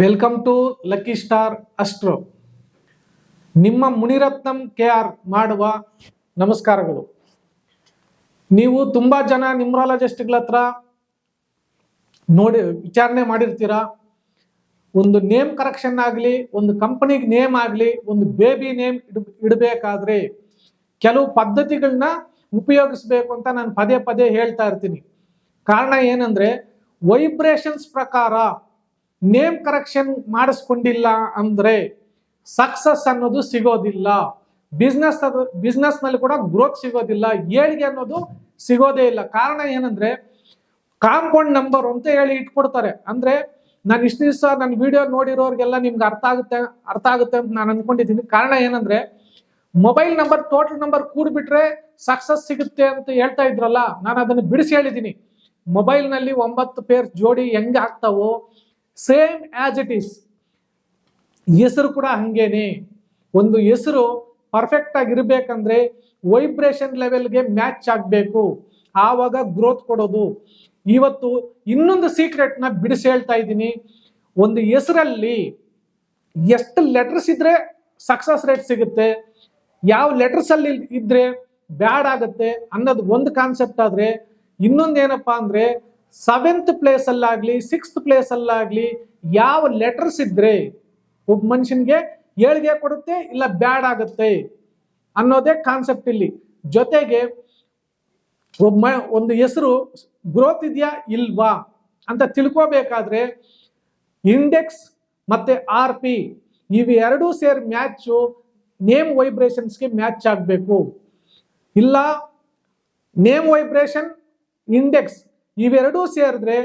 Welcome to lucky star astro. ನಿಮ್ಮ Muniratnam KR ಮಾಡುವ ನಮಸ್ಕಾರಗಳು. ನೀವು ತುಂಬಾ ಜನ ನ್ಯೂಮರಾಲಜಿಸ್ಟ್ಗಳ ಹತ್ರ ನೋಡಿ ವಿಚಾರಣೆ ಮಾಡಿರ್ತೀರಾ. ಒಂದು ನೇಮ್ ಕರೆಕ್ಷನ್ ಆಗಲಿ, ಒಂದು ಕಂಪನಿಗೆ ನೇಮ್ ಆಗಲಿ, ಒಂದು ಬೇಬಿ ನೇಮ್ ಇಡಬೇಕಾದ್ರೆ ಕೆಲವು ಪದ್ಧತಿಗಳನ್ನ ಉಪಯೋಗಿಸ್ಬೇಕು ಅಂತ ನಾನು ಪದೇ ಪದೇ ಹೇಳ್ತಾ ಇರ್ತೀನಿ. ಕಾರಣ ಏನಂದ್ರೆ, ವೈಬ್ರೇಷನ್ಸ್ ಪ್ರಕಾರ ನೇಮ್ ಕರೆಕ್ಷನ್ ಮಾಡಿಸ್ಕೊಂಡಿಲ್ಲ ಅಂದ್ರೆ ಸಕ್ಸಸ್ ಅನ್ನೋದು ಸಿಗೋದಿಲ್ಲ. ಬಿಸ್ನೆಸ್ ನಲ್ಲಿ ಕೂಡ ಗ್ರೋತ್ ಸಿಗೋದಿಲ್ಲ, ಏಳಿಗೆ ಅನ್ನೋದು ಸಿಗೋದೇ ಇಲ್ಲ. ಕಾರಣ ಏನಂದ್ರೆ, ಕಾಂಪೌಂಡ್ ನಂಬರ್ ಅಂತ ಹೇಳಿ ಇಟ್ಕೊಡ್ತಾರೆ. ಅಂದ್ರೆ ನಾನು ಇಷ್ಟು ದಿವಸ ನನ್ನ ವಿಡಿಯೋ ನೋಡಿರೋರಿಗೆಲ್ಲ ನಿಮ್ಗೆ ಅರ್ಥ ಆಗುತ್ತೆ ಅಂತ ನಾನು ಅನ್ಕೊಂಡಿದ್ದೀನಿ. ಕಾರಣ ಏನಂದ್ರೆ, ಮೊಬೈಲ್ ನಂಬರ್ ಟೋಟಲ್ ನಂಬರ್ ಕೂಡ್ಬಿಟ್ರೆ ಸಕ್ಸಸ್ ಸಿಗುತ್ತೆ ಅಂತ ಹೇಳ್ತಾ ಇದ್ರಲ್ಲ, ನಾನು ಅದನ್ನು ಬಿಡಿಸಿ ಹೇಳಿದ್ದೀನಿ. ಮೊಬೈಲ್ ನಲ್ಲಿ 9 ಪೇರ್ ಜೋಡಿ ಹೆಂಗೆ ಆಗ್ತಾವೋ ಸೇಮ್ ಆಸ್ ಇಟ್ ಈಸ್ ಹೆಸರು ಕೂಡ ಹಂಗೇನೆ. ಒಂದು ಹೆಸರು ಪರ್ಫೆಕ್ಟ್ ಆಗಿರ್ಬೇಕಂದ್ರೆ ವೈಬ್ರೇಷನ್ ಲೆವೆಲ್ಗೆ ಮ್ಯಾಚ್ ಆಗಬೇಕು, ಆವಾಗ ಗ್ರೋತ್ ಕೊಡೋದು. ಇವತ್ತು ಇನ್ನೊಂದು ಸೀಕ್ರೆಟ್ ನ ಬಿಡಿಸಿ ಹೇಳ್ತಾ ಇದ್ದೀನಿ. ಒಂದು ಹೆಸರಲ್ಲಿ ಎಷ್ಟು ಲೆಟರ್ಸ್ ಇದ್ರೆ ಸಕ್ಸಸ್ ರೇಟ್ ಸಿಗುತ್ತೆ, ಯಾವ ಲೆಟರ್ಸ್ ಅಲ್ಲಿ ಇದ್ರೆ ಬ್ಯಾಡ್ ಆಗುತ್ತೆ ಅನ್ನೋದು ಒಂದು ಕಾನ್ಸೆಪ್ಟ್ ಆದ್ರೆ, ಇನ್ನೊಂದೇನಪ್ಪಾ ಅಂದ್ರೆ 7th ಪ್ಲೇಸ್ ಅಲ್ಲಾಗ್ಲಿ 6th ಪ್ಲೇಸ್ ಅಲ್ಲಾಗ್ಲಿ ಯಾವ ಲೆಟರ್ಸ್ ಇದ್ರೆ ಒಬ್ಬ ಮನುಷ್ಯನ್ಗೆ ಏಳಿಗೆ ಕೊಡುತ್ತೆ ಇಲ್ಲ ಬ್ಯಾಡ್ ಆಗುತ್ತೆ ಅನ್ನೋದೇ ಕಾನ್ಸೆಪ್ಟ್ ಇಲ್ಲಿ. ಜೊತೆಗೆ ಒಂದು ಹೆಸರು ಗ್ರೋತ್ ಇದೆಯಾ ಇಲ್ವಾ ಅಂತ ತಿಳ್ಕೋಬೇಕಾದ್ರೆ ಇಂಡೆಕ್ಸ್ ಮತ್ತೆ RP ಇವೆರಡೂ ಸೇರಿ ಮ್ಯಾಚು ನೇಮ್ ವೈಬ್ರೇಷನ್ಸ್ಗೆ ಮ್ಯಾಚ್ ಆಗಬೇಕು. ಇಲ್ಲ ನೇಮ್ ವೈಬ್ರೇಷನ್ ಇಂಡೆಕ್ಸ್ ಇವೆರಡೂ ಸೇರಿದ್ರೆ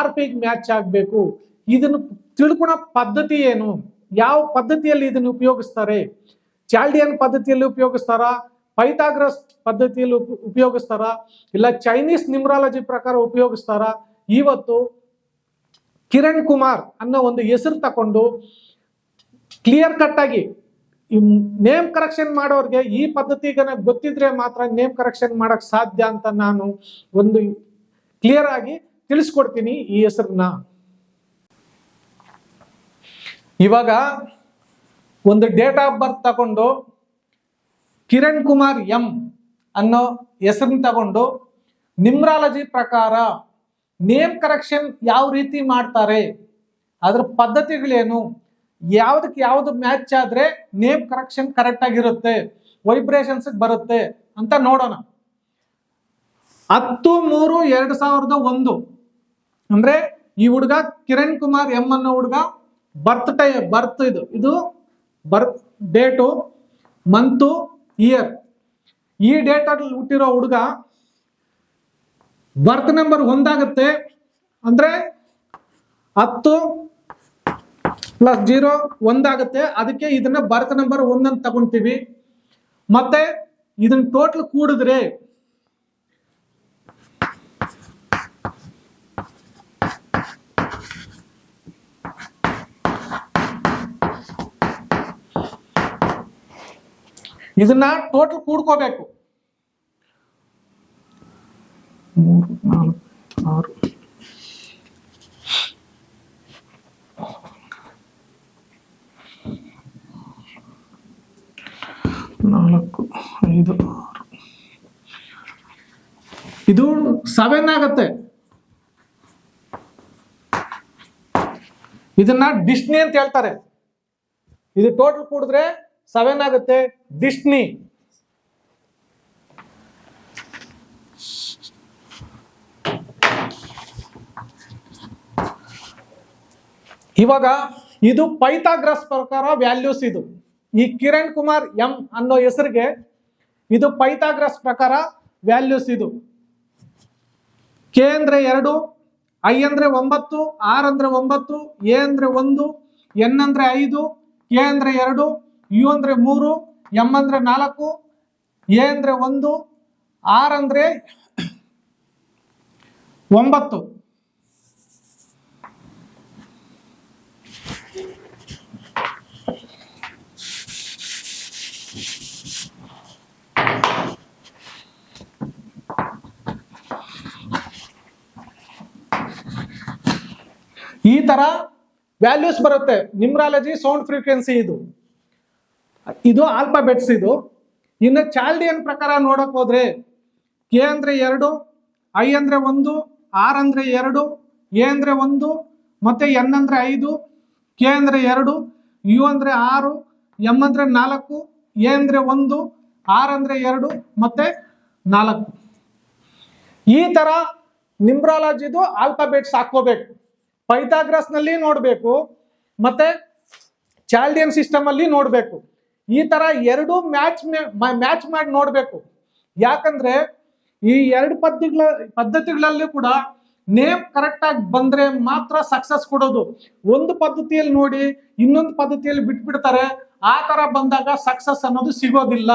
RPಗೆ ಮ್ಯಾಚ್ ಆಗಬೇಕು. ಇದನ್ನು ತಿಳ್ಕೊಳೋ ಪದ್ಧತಿ ಏನು, ಯಾವ ಪದ್ಧತಿಯಲ್ಲಿ ಇದನ್ನು ಉಪಯೋಗಿಸ್ತಾರೆ? ಚಾಲ್ಡಿಯನ್ ಪದ್ಧತಿಯಲ್ಲಿ ಉಪಯೋಗಿಸ್ತಾರ, ಪೈಥಾಗರಸ್ ಪದ್ಧತಿಯಲ್ಲಿ ಉಪಯೋಗಿಸ್ತಾರ, ಇಲ್ಲ ಚೈನೀಸ್ ನ್ಯೂಮರಾಲಜಿ ಪ್ರಕಾರ ಉಪಯೋಗಿಸ್ತಾರ? ಇವತ್ತು ಕಿರಣ್ ಕುಮಾರ್ ಅನ್ನೋ ಒಂದು ಹೆಸರು ತಕೊಂಡು ಕ್ಲಿಯರ್ ಕಟ್ ಆಗಿ ನೇಮ್ ಕರೆಕ್ಷನ್ ಮಾಡೋರ್ಗೆ ಈ ಪದ್ಧತಿಗೆ ಗೊತ್ತಿದ್ರೆ ಮಾತ್ರ ನೇಮ್ ಕರೆಕ್ಷನ್ ಮಾಡಕ್ ಸಾಧ್ಯ ಅಂತ ನಾನು ಒಂದು ಕ್ಲಿಯರ್ ಆಗಿ ತಿಳಿಸ್ಕೊಡ್ತೀನಿ ಈ ಹೆಸರನ್ನ. ಇವಾಗ ಒಂದು ಡೇಟ್ ಆಫ್ ಬರ್ತ್ ತಗೊಂಡು ಕಿರಣ್ ಕುಮಾರ್ M ಅನ್ನೋ ಹೆಸರನ್ನ ತಗೊಂಡು ನ್ಯೂಮರಾಲಜಿ ಪ್ರಕಾರ ನೇಮ್ ಕರೆಕ್ಷನ್ ಯಾವ ರೀತಿ ಮಾಡ್ತಾರೆ, ಅದ್ರ ಪದ್ಧತಿಗಳೇನು, ಯಾವ್ದಕ್ಕೆ ಯಾವ್ದು ಮ್ಯಾಚ್ ಆದ್ರೆ ನೇಮ್ ಕರೆಕ್ಷನ್ ಕರೆಕ್ಟ್ ಆಗಿರುತ್ತೆ, ವೈಬ್ರೇಷನ್ಸ್ ಬರುತ್ತೆ ಅಂತ ನೋಡೋಣ. 10/3/2001 ಅಂದ್ರೆ ಈ ಹುಡುಗ ಕಿರಣ್ ಕುಮಾರ್ M ಅನ್ನೋ ಹುಡುಗ ಬರ್ತ್ ಇದು ಬರ್ತ್ ಡೇಟು, ಮಂತು, ಇಯರ್. ಈ ಡೇಟ್ ಅಲ್ಲಿ ಹುಟ್ಟಿರೋ ಹುಡುಗ ಬರ್ತ್ ನಂಬರ್ 1 ಆಗುತ್ತೆ. ಅಂದ್ರೆ 10 + 0 1 ಆಗುತ್ತೆ. ಅದಕ್ಕೆ ಇದನ್ನ ಬರ್ತ್ ನಂಬರ್ 1 ಅಂತ ತಗೊಂತೀವಿ. ಮತ್ತೆ ಇದನ್ನ ಟೋಟಲ್ ಕೂಡಿದ್ರೆ ಇದನ್ನ ಟೋಟಲ್ ಕೂಡ್ಕೋಬೇಕು. 3 4 6 4 5 6 ಇದು 7 ಆಗುತ್ತೆ. ಇದನ್ನ ಡಿಸ್ನಿ ಅಂತ ಹೇಳ್ತಾರೆ. ಇದು ಟೋಟಲ್ ಕೂಡಿದ್ರೆ 7 ಆಗುತ್ತೆ, ಡಿಸ್ನಿ. ಇವಾಗ ಇದು ಪೈಥಾಗರಸ್ ಪ್ರಕಾರ ವ್ಯಾಲ್ಯೂಸ್. ಇದು ಈ ಕಿರಣ್ ಕುಮಾರ್ M ಅನ್ನೋ ಹೆಸರಿಗೆ ಇದು ಪೈಥಾಗರಸ್ ಪ್ರಕಾರ ವ್ಯಾಲ್ಯೂಸ್. ಇದು K ಅಂದ್ರೆ 2, I ಅಂದ್ರೆ 9, R ಅಂದ್ರೆ 9, A ಅಂದ್ರೆ 1, N ಅಂದ್ರೆ 5, K ಅಂದ್ರೆ 2, U ಅಂದ್ರೆ 3, M ಅಂದ್ರೆ 4, A ಅಂದ್ರೆ 1, R ಅಂದ್ರೆ 9. ಈ ತರ ವ್ಯಾಲ್ಯೂಸ್ ಬರುತ್ತೆ. ನ್ಯೂಮರಾಲಜಿ ಸೌಂಡ್ ಫ್ರೀಕ್ವೆನ್ಸಿ ಇದು ಆಲ್ಫಾಬೆಟ್ಸ್ ಇದು. ಇನ್ನು ಚಾಲ್ಡಿಯನ್ ಪ್ರಕಾರ ನೋಡಕ್ ಹೋದ್ರೆ ಕೆ ಅಂದ್ರೆ 2, ಐ ಅಂದ್ರೆ 1, ಆರ್ ಅಂದ್ರೆ 2, ಎ ಅಂದ್ರೆ 1, ಮತ್ತೆ ಎನ್ ಅಂದ್ರೆ 5, ಕೆ ಅಂದ್ರೆ 2, ಯು ಅಂದ್ರೆ 6, ಎಂ ಅಂದ್ರೆ 4, ಎ ಅಂದ್ರೆ 1, ಆರ್ ಅಂದ್ರೆ 2 ಮತ್ತೆ 4. ಈ ತರ ನ್ಯೂಮರಾಲಜಿದು ಆಲ್ಫಾಬೆಟ್ಸ್ ಹಾಕೋಬೇಕು. ಪೈಥಾಗರಸ್ ನಲ್ಲಿ ನೋಡ್ಬೇಕು ಮತ್ತೆ ಚಾಲ್ಡಿಯನ್ ಸಿಸ್ಟಮ್ ಅಲ್ಲಿ ನೋಡ್ಬೇಕು. ಈ ತರ ಎರಡು ಮ್ಯಾಚ್ ಮಾಡಿ ನೋಡ್ಬೇಕು. ಯಾಕಂದ್ರೆ ಈ ಎರಡು ಪದ್ಧತಿಗಳಲ್ಲಿ ಕೂಡ ನೇಮ್ ಕರೆಕ್ಟ್ ಆಗಿ ಬಂದ್ರೆ ಮಾತ್ರ ಸಕ್ಸಸ್ ಕೊಡೋದು. ಒಂದು ಪದ್ಧತಿಯಲ್ಲಿ ನೋಡಿ ಇನ್ನೊಂದು ಪದ್ಧತಿಯಲ್ಲಿ ಬಿಟ್ಬಿಡ್ತಾರೆ. ಆ ತರ ಬಂದಾಗ ಸಕ್ಸಸ್ ಅನ್ನೋದು ಸಿಗೋದಿಲ್ಲ.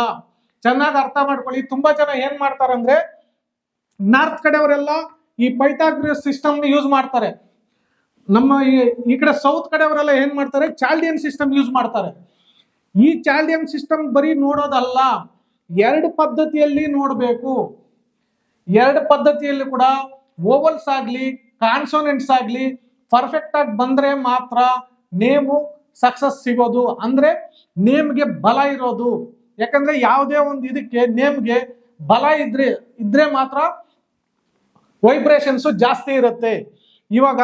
ಚೆನ್ನಾಗಿ ಅರ್ಥ ಮಾಡ್ಕೊಳ್ಳಿ. ತುಂಬಾ ಜನ ಏನ್ ಮಾಡ್ತಾರಂದ್ರೆ ನಾರ್ತ್ ಕಡೆಯವರೆಲ್ಲ ಈ ಪೈಥಾಗರಸ್ ಸಿಸ್ಟಮ್ ಯೂಸ್ ಮಾಡ್ತಾರೆ. ನಮ್ಮ ಈ ಕಡೆ ಸೌತ್ ಕಡೆಯವರೆಲ್ಲ ಏನ್ ಮಾಡ್ತಾರೆ, ಚಾಲ್ಡಿಯನ್ ಸಿಸ್ಟಮ್ ಯೂಸ್ ಮಾಡ್ತಾರೆ. ಈ ಚಾಲ್ಡಿಯನ್ ಸಿಸ್ಟಮ್ ಬರೀ ನೋಡೋದಲ್ಲ, ಎರಡು ಪದ್ಧತಿಯಲ್ಲಿ ನೋಡ್ಬೇಕು. ಎರಡು ಪದ್ಧತಿಯಲ್ಲಿ ಕೂಡ ಓವಲ್ಸ್ ಆಗ್ಲಿ ಕಾನ್ಸೋನೆಂಟ್ಸ್ ಆಗ್ಲಿ ಪರ್ಫೆಕ್ಟ್ ಆಗಿ ಬಂದ್ರೆ ಮಾತ್ರ ನೇಮು ಸಕ್ಸಸ್ ಸಿಗೋದು. ಅಂದ್ರೆ ನೇಮ್ಗೆ ಬಲ ಇರೋದು. ಯಾಕಂದ್ರೆ ಯಾವುದೇ ಒಂದು ಇದಕ್ಕೆ ನೇಮ್ಗೆ ಬಲ ಇದ್ರೆ ಮಾತ್ರ ವೈಬ್ರೇಷನ್ಸ್ ಜಾಸ್ತಿ ಇರುತ್ತೆ. ಇವಾಗ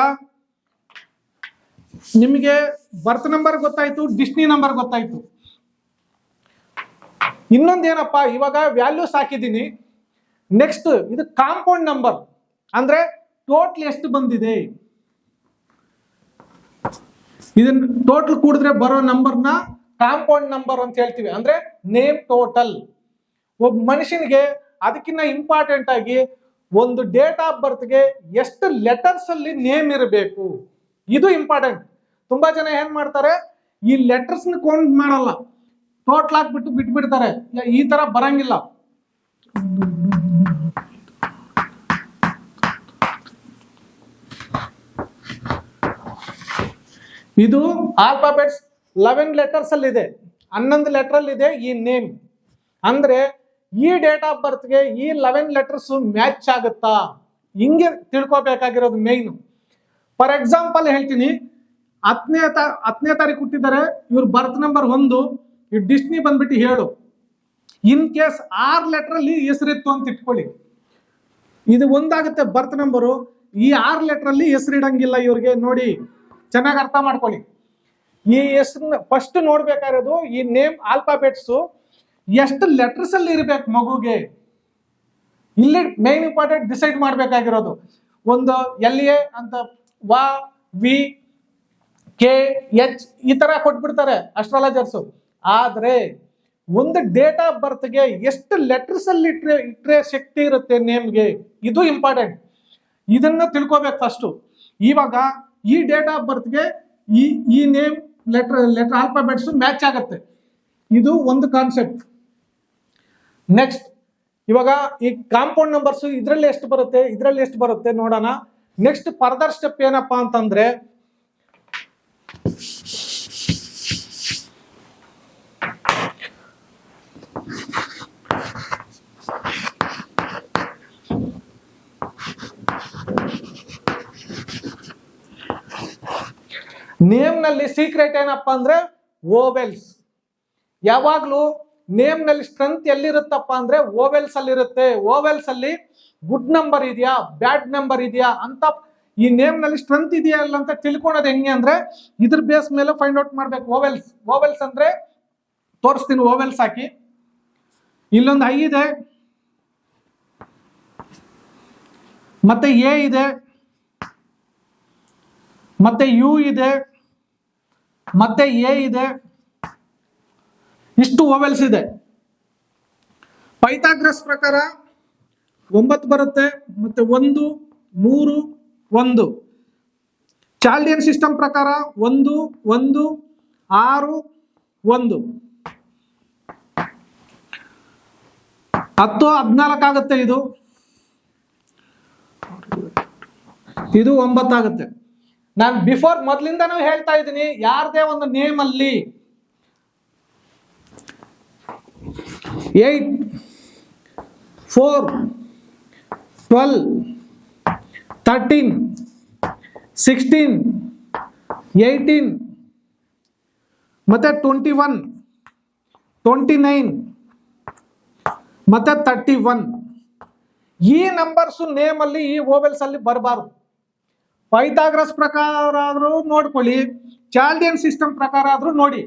ನಿಮಗೆ ಬರ್ತ್ ನಂಬರ್ ಗೊತ್ತಾಯ್ತು, ಡಿಸ್ನಿ ನಂಬರ್ ಗೊತ್ತಾಯ್ತು. ಇನ್ನೊಂದೇನಪ್ಪ, ಇವಾಗ ವ್ಯಾಲ್ಯೂಸ್ ಹಾಕಿದ್ದೀನಿ. ನೆಕ್ಸ್ಟ್ ಇದು ಕಾಂಪೌಂಡ್ ನಂಬರ್ ಅಂದ್ರೆ ಟೋಟಲ್ ಎಷ್ಟು ಬಂದಿದೆ, ಇದನ್ನ ಟೋಟಲ್ ಕೂಡಿದ್ರೆ ಬರೋ ನಂಬರ್ನ ಕಾಂಪೌಂಡ್ ನಂಬರ್ ಅಂತ ಹೇಳ್ತೀವಿ. ಅಂದ್ರೆ ನೇಮ್ ಟೋಟಲ್. ಒಬ್ಬ ಮನುಷ್ಯನಿಗೆ ಅದಕ್ಕಿಂತ ಇಂಪಾರ್ಟೆಂಟ್ ಆಗಿ ಒಂದು ಡೇಟ್ ಆಫ್ ಬರ್ತ್ಗೆ ಎಷ್ಟು ಲೆಟರ್ಸ್ ಅಲ್ಲಿ ನೇಮ್ ಇರಬೇಕು, ಇದು ಇಂಪಾರ್ಟೆಂಟ್. ತುಂಬಾ ಜನ ಏನ್ ಮಾಡ್ತಾರೆ, ಈ ಲೆಟರ್ಸ್ ಕೌಂಟ್ ಮಾಡಲ್ಲ, ಟೋಟಲ್ ಹಾಕ್ಬಿಟ್ಟು ಬಿಟ್ಬಿಡ್ತಾರೆ. ಈ ತರ ಬರಂಗಿಲ್ಲ. ಇದು ಆಲ್ಫಾಬೆಟ್ಸ್ 11 ಲೆಟರ್ಸ್ ಅಲ್ಲಿ ಇದೆ, 11 ಲೆಟರ್ ಅಲ್ಲಿ ಇದೆ ಈ ನೇಮ್. ಅಂದ್ರೆ ಈ ಡೇಟ್ ಆಫ್ ಬರ್ತ್ಗೆ ಈ 11 ಲೆಟರ್ಸ್ ಮ್ಯಾಚ್ ಆಗುತ್ತಾ, ಹಿಂಗೆ ತಿಳ್ಕೊಬೇಕಾಗಿರೋದು ಮೇನ್. ಫಾರ್ ಎಕ್ಸಾಂಪಲ್ ಹೇಳ್ತೀನಿ, 10ನೇ ತಾರೀಕು ಹುಟ್ಟಿದ್ದಾರೆ, ಇವ್ರ ಬರ್ತ್ ನಂಬರ್ 1, ಈ ಡಿಸ್ನಿ ಬಂದ್ಬಿಟ್ಟು 7. ಇನ್ ಕೇಸ್ 6 ಲೆಟರ್ ಅಲ್ಲಿ ಹೆಸರಿತ್ತು ಅಂತ ಇಟ್ಕೊಳ್ಳಿ, ಇದು ಒಂದಾಗುತ್ತೆ ಬರ್ತ್ ನಂಬರು. ಈ 6 ಲೆಟರ್ ಅಲ್ಲಿ ಹೆಸರಿಡಂಗಿಲ್ಲ ಇವ್ರಿಗೆ. ನೋಡಿ ಚೆನ್ನಾಗಿ ಅರ್ಥ ಮಾಡ್ಕೊಳ್ಳಿ. ಈ ಹೆಸರನ್ನ ಫಸ್ಟ್ ನೋಡ್ಬೇಕಾಗಿರೋದು ಈ ನೇಮ್ ಆಲ್ಫಾಬೆಟ್ಸ್ ಎಷ್ಟು ಲೆಟರ್ಸ್ ಅಲ್ಲಿ ಇರ್ಬೇಕು ಮಗುಗೆ. ಇಲ್ಲಿ ಮೇನ್ ಇಂಪಾರ್ಟೆಂಟ್ ಡಿಸೈಡ್ ಮಾಡ್ಬೇಕಾಗಿರೋದು. ಒಂದು LA ಅಂತ ವ ವಿ ಕೆ ಎಚ್ ಈ ತರ ಕೊಟ್ಬಿಡ್ತಾರೆ ಅಸ್ಟ್ರಾಲಜರ್ಸ್. ಆದ್ರೆ ಒಂದು ಡೇಟ್ ಆಫ್ ಬರ್ತ್ಗೆ ಎಷ್ಟು ಲೆಟರ್ಸ್ ಅಲ್ಲಿ ಇಟ್ರೆ ಶಕ್ತಿ ಇರುತ್ತೆ ನೇಮ್ಗೆ, ಇದು ಇಂಪಾರ್ಟೆಂಟ್. ಇದನ್ನ ತಿಳ್ಕೊಬೇಕು ಫಸ್ಟ್. ಇವಾಗ ಈ ಡೇಟ್ ಆಫ್ ಬರ್ತ್ಗೆ ಈ ನೇಮ್ ಲೆಟರ್ ಆಲ್ಫಾಬೆಟ್ಸ್ ಮ್ಯಾಚ್ ಆಗುತ್ತೆ. ಇದು ಒಂದು ಕಾನ್ಸೆಪ್ಟ್. ನೆಕ್ಸ್ಟ್ ಇವಾಗ ಈ ಕಾಂಪೌಂಡ್ ನಂಬರ್ಸ್ ಇದರಲ್ಲಿ ಎಷ್ಟು ಬರುತ್ತೆ, ಇದರಲ್ಲಿ ಎಷ್ಟು ಬರುತ್ತೆ ನೋಡೋಣ. ನೆಕ್ಸ್ಟ್ ಫರ್ದರ್ ಸ್ಟೆಪ್ ಏನಪ್ಪಾ ಅಂತಂದ್ರೆ, ನೇಮ್ ನಲ್ಲಿ ಸೀಕ್ರೆಟ್ ಏನಪ್ಪಾ ಅಂದ್ರೆ ಓವೆಲ್ಸ್. ಯಾವಾಗ್ಲೂ ನೇಮ್ ನಲ್ಲಿ ಸ್ಟ್ರೆಂತ್ ಎಲ್ಲಿರುತ್ತಪ್ಪ ಅಂದ್ರೆ ಓವೆಲ್ಸ್ ಅಲ್ಲಿ ಇರುತ್ತೆ. ಓವೆಲ್ಸ್ ಅಲ್ಲಿ ಗುಡ್ ನಂಬರ್ ಇದೆಯಾ ಬ್ಯಾಡ್ ನಂಬರ್ ಇದೆಯಾ ಅಂತ, ಈ ನೇಮ್ ನಲ್ಲಿ ಸ್ಟ್ರೆಂತ್ ಇದೆಯಾ ಇಲ್ಲ ಅಂತ ತಿಳ್ಕೊಳೋದು ಹೆಂಗೆ ಅಂದ್ರೆ ಇದ್ರ ಬೇಸ್ ಮೇಲೆ ಫೈಂಡ್ ಔಟ್ ಮಾಡ್ಬೇಕು. ಓವೆಲ್ಸ್ ಅಂದ್ರೆ ತೋರಿಸ್ತೀನಿ. ಓವೆಲ್ಸ್ ಹಾಕಿ, ಇಲ್ಲೊಂದು ಐ ಇದೆ, ಮತ್ತೆ ಎ ಇದೆ, ಮತ್ತೆ ಯು ಇದೆ, ಮತ್ತೆ ಎ ಇದೆ. ಇಷ್ಟು ಓವೆಲ್ಸ್ ಇದೆ. ಪೈಥಾಗರಸ್ ಪ್ರಕಾರ 9 ಬರುತ್ತೆ, ಮತ್ತೆ 1 3 1. ಚಾಲ್ಡಿಯನ್ ಸಿಸ್ಟಮ್ ಪ್ರಕಾರ 1 1 6 1 10 14 ಆಗುತ್ತೆ. ಇದು 9 ಆಗುತ್ತೆ. ನಾನು ಬಿಫೋರ್ ಮೊದಲಿಂದನೂ ಹೇಳ್ತಾ ಇದ್ದೀನಿ, ಯಾರದೇ ಒಂದು ನೇಮ್ ಅಲ್ಲಿ 8 4 12 13 16 18 ಮತ್ತೆ 21, 29 ಮತ್ತೆ 31. ಈ ನಂಬರ್ಸ್ ನೇಮ್ ಅಲ್ಲಿ ಈ ಓವೆಲ್ಸ್ ಅಲ್ಲಿ ಬರಬಾರ್ದು. ಪೈಥಾಗರಸ್ ಪ್ರಕಾರ ಆದ್ರೂ ನೋಡ್ಕೊಳ್ಳಿ, ಚಾಲ್ಡಿಯನ್ ಸಿಸ್ಟಮ್ ಪ್ರಕಾರ ಆದ್ರೂ ನೋಡಿ.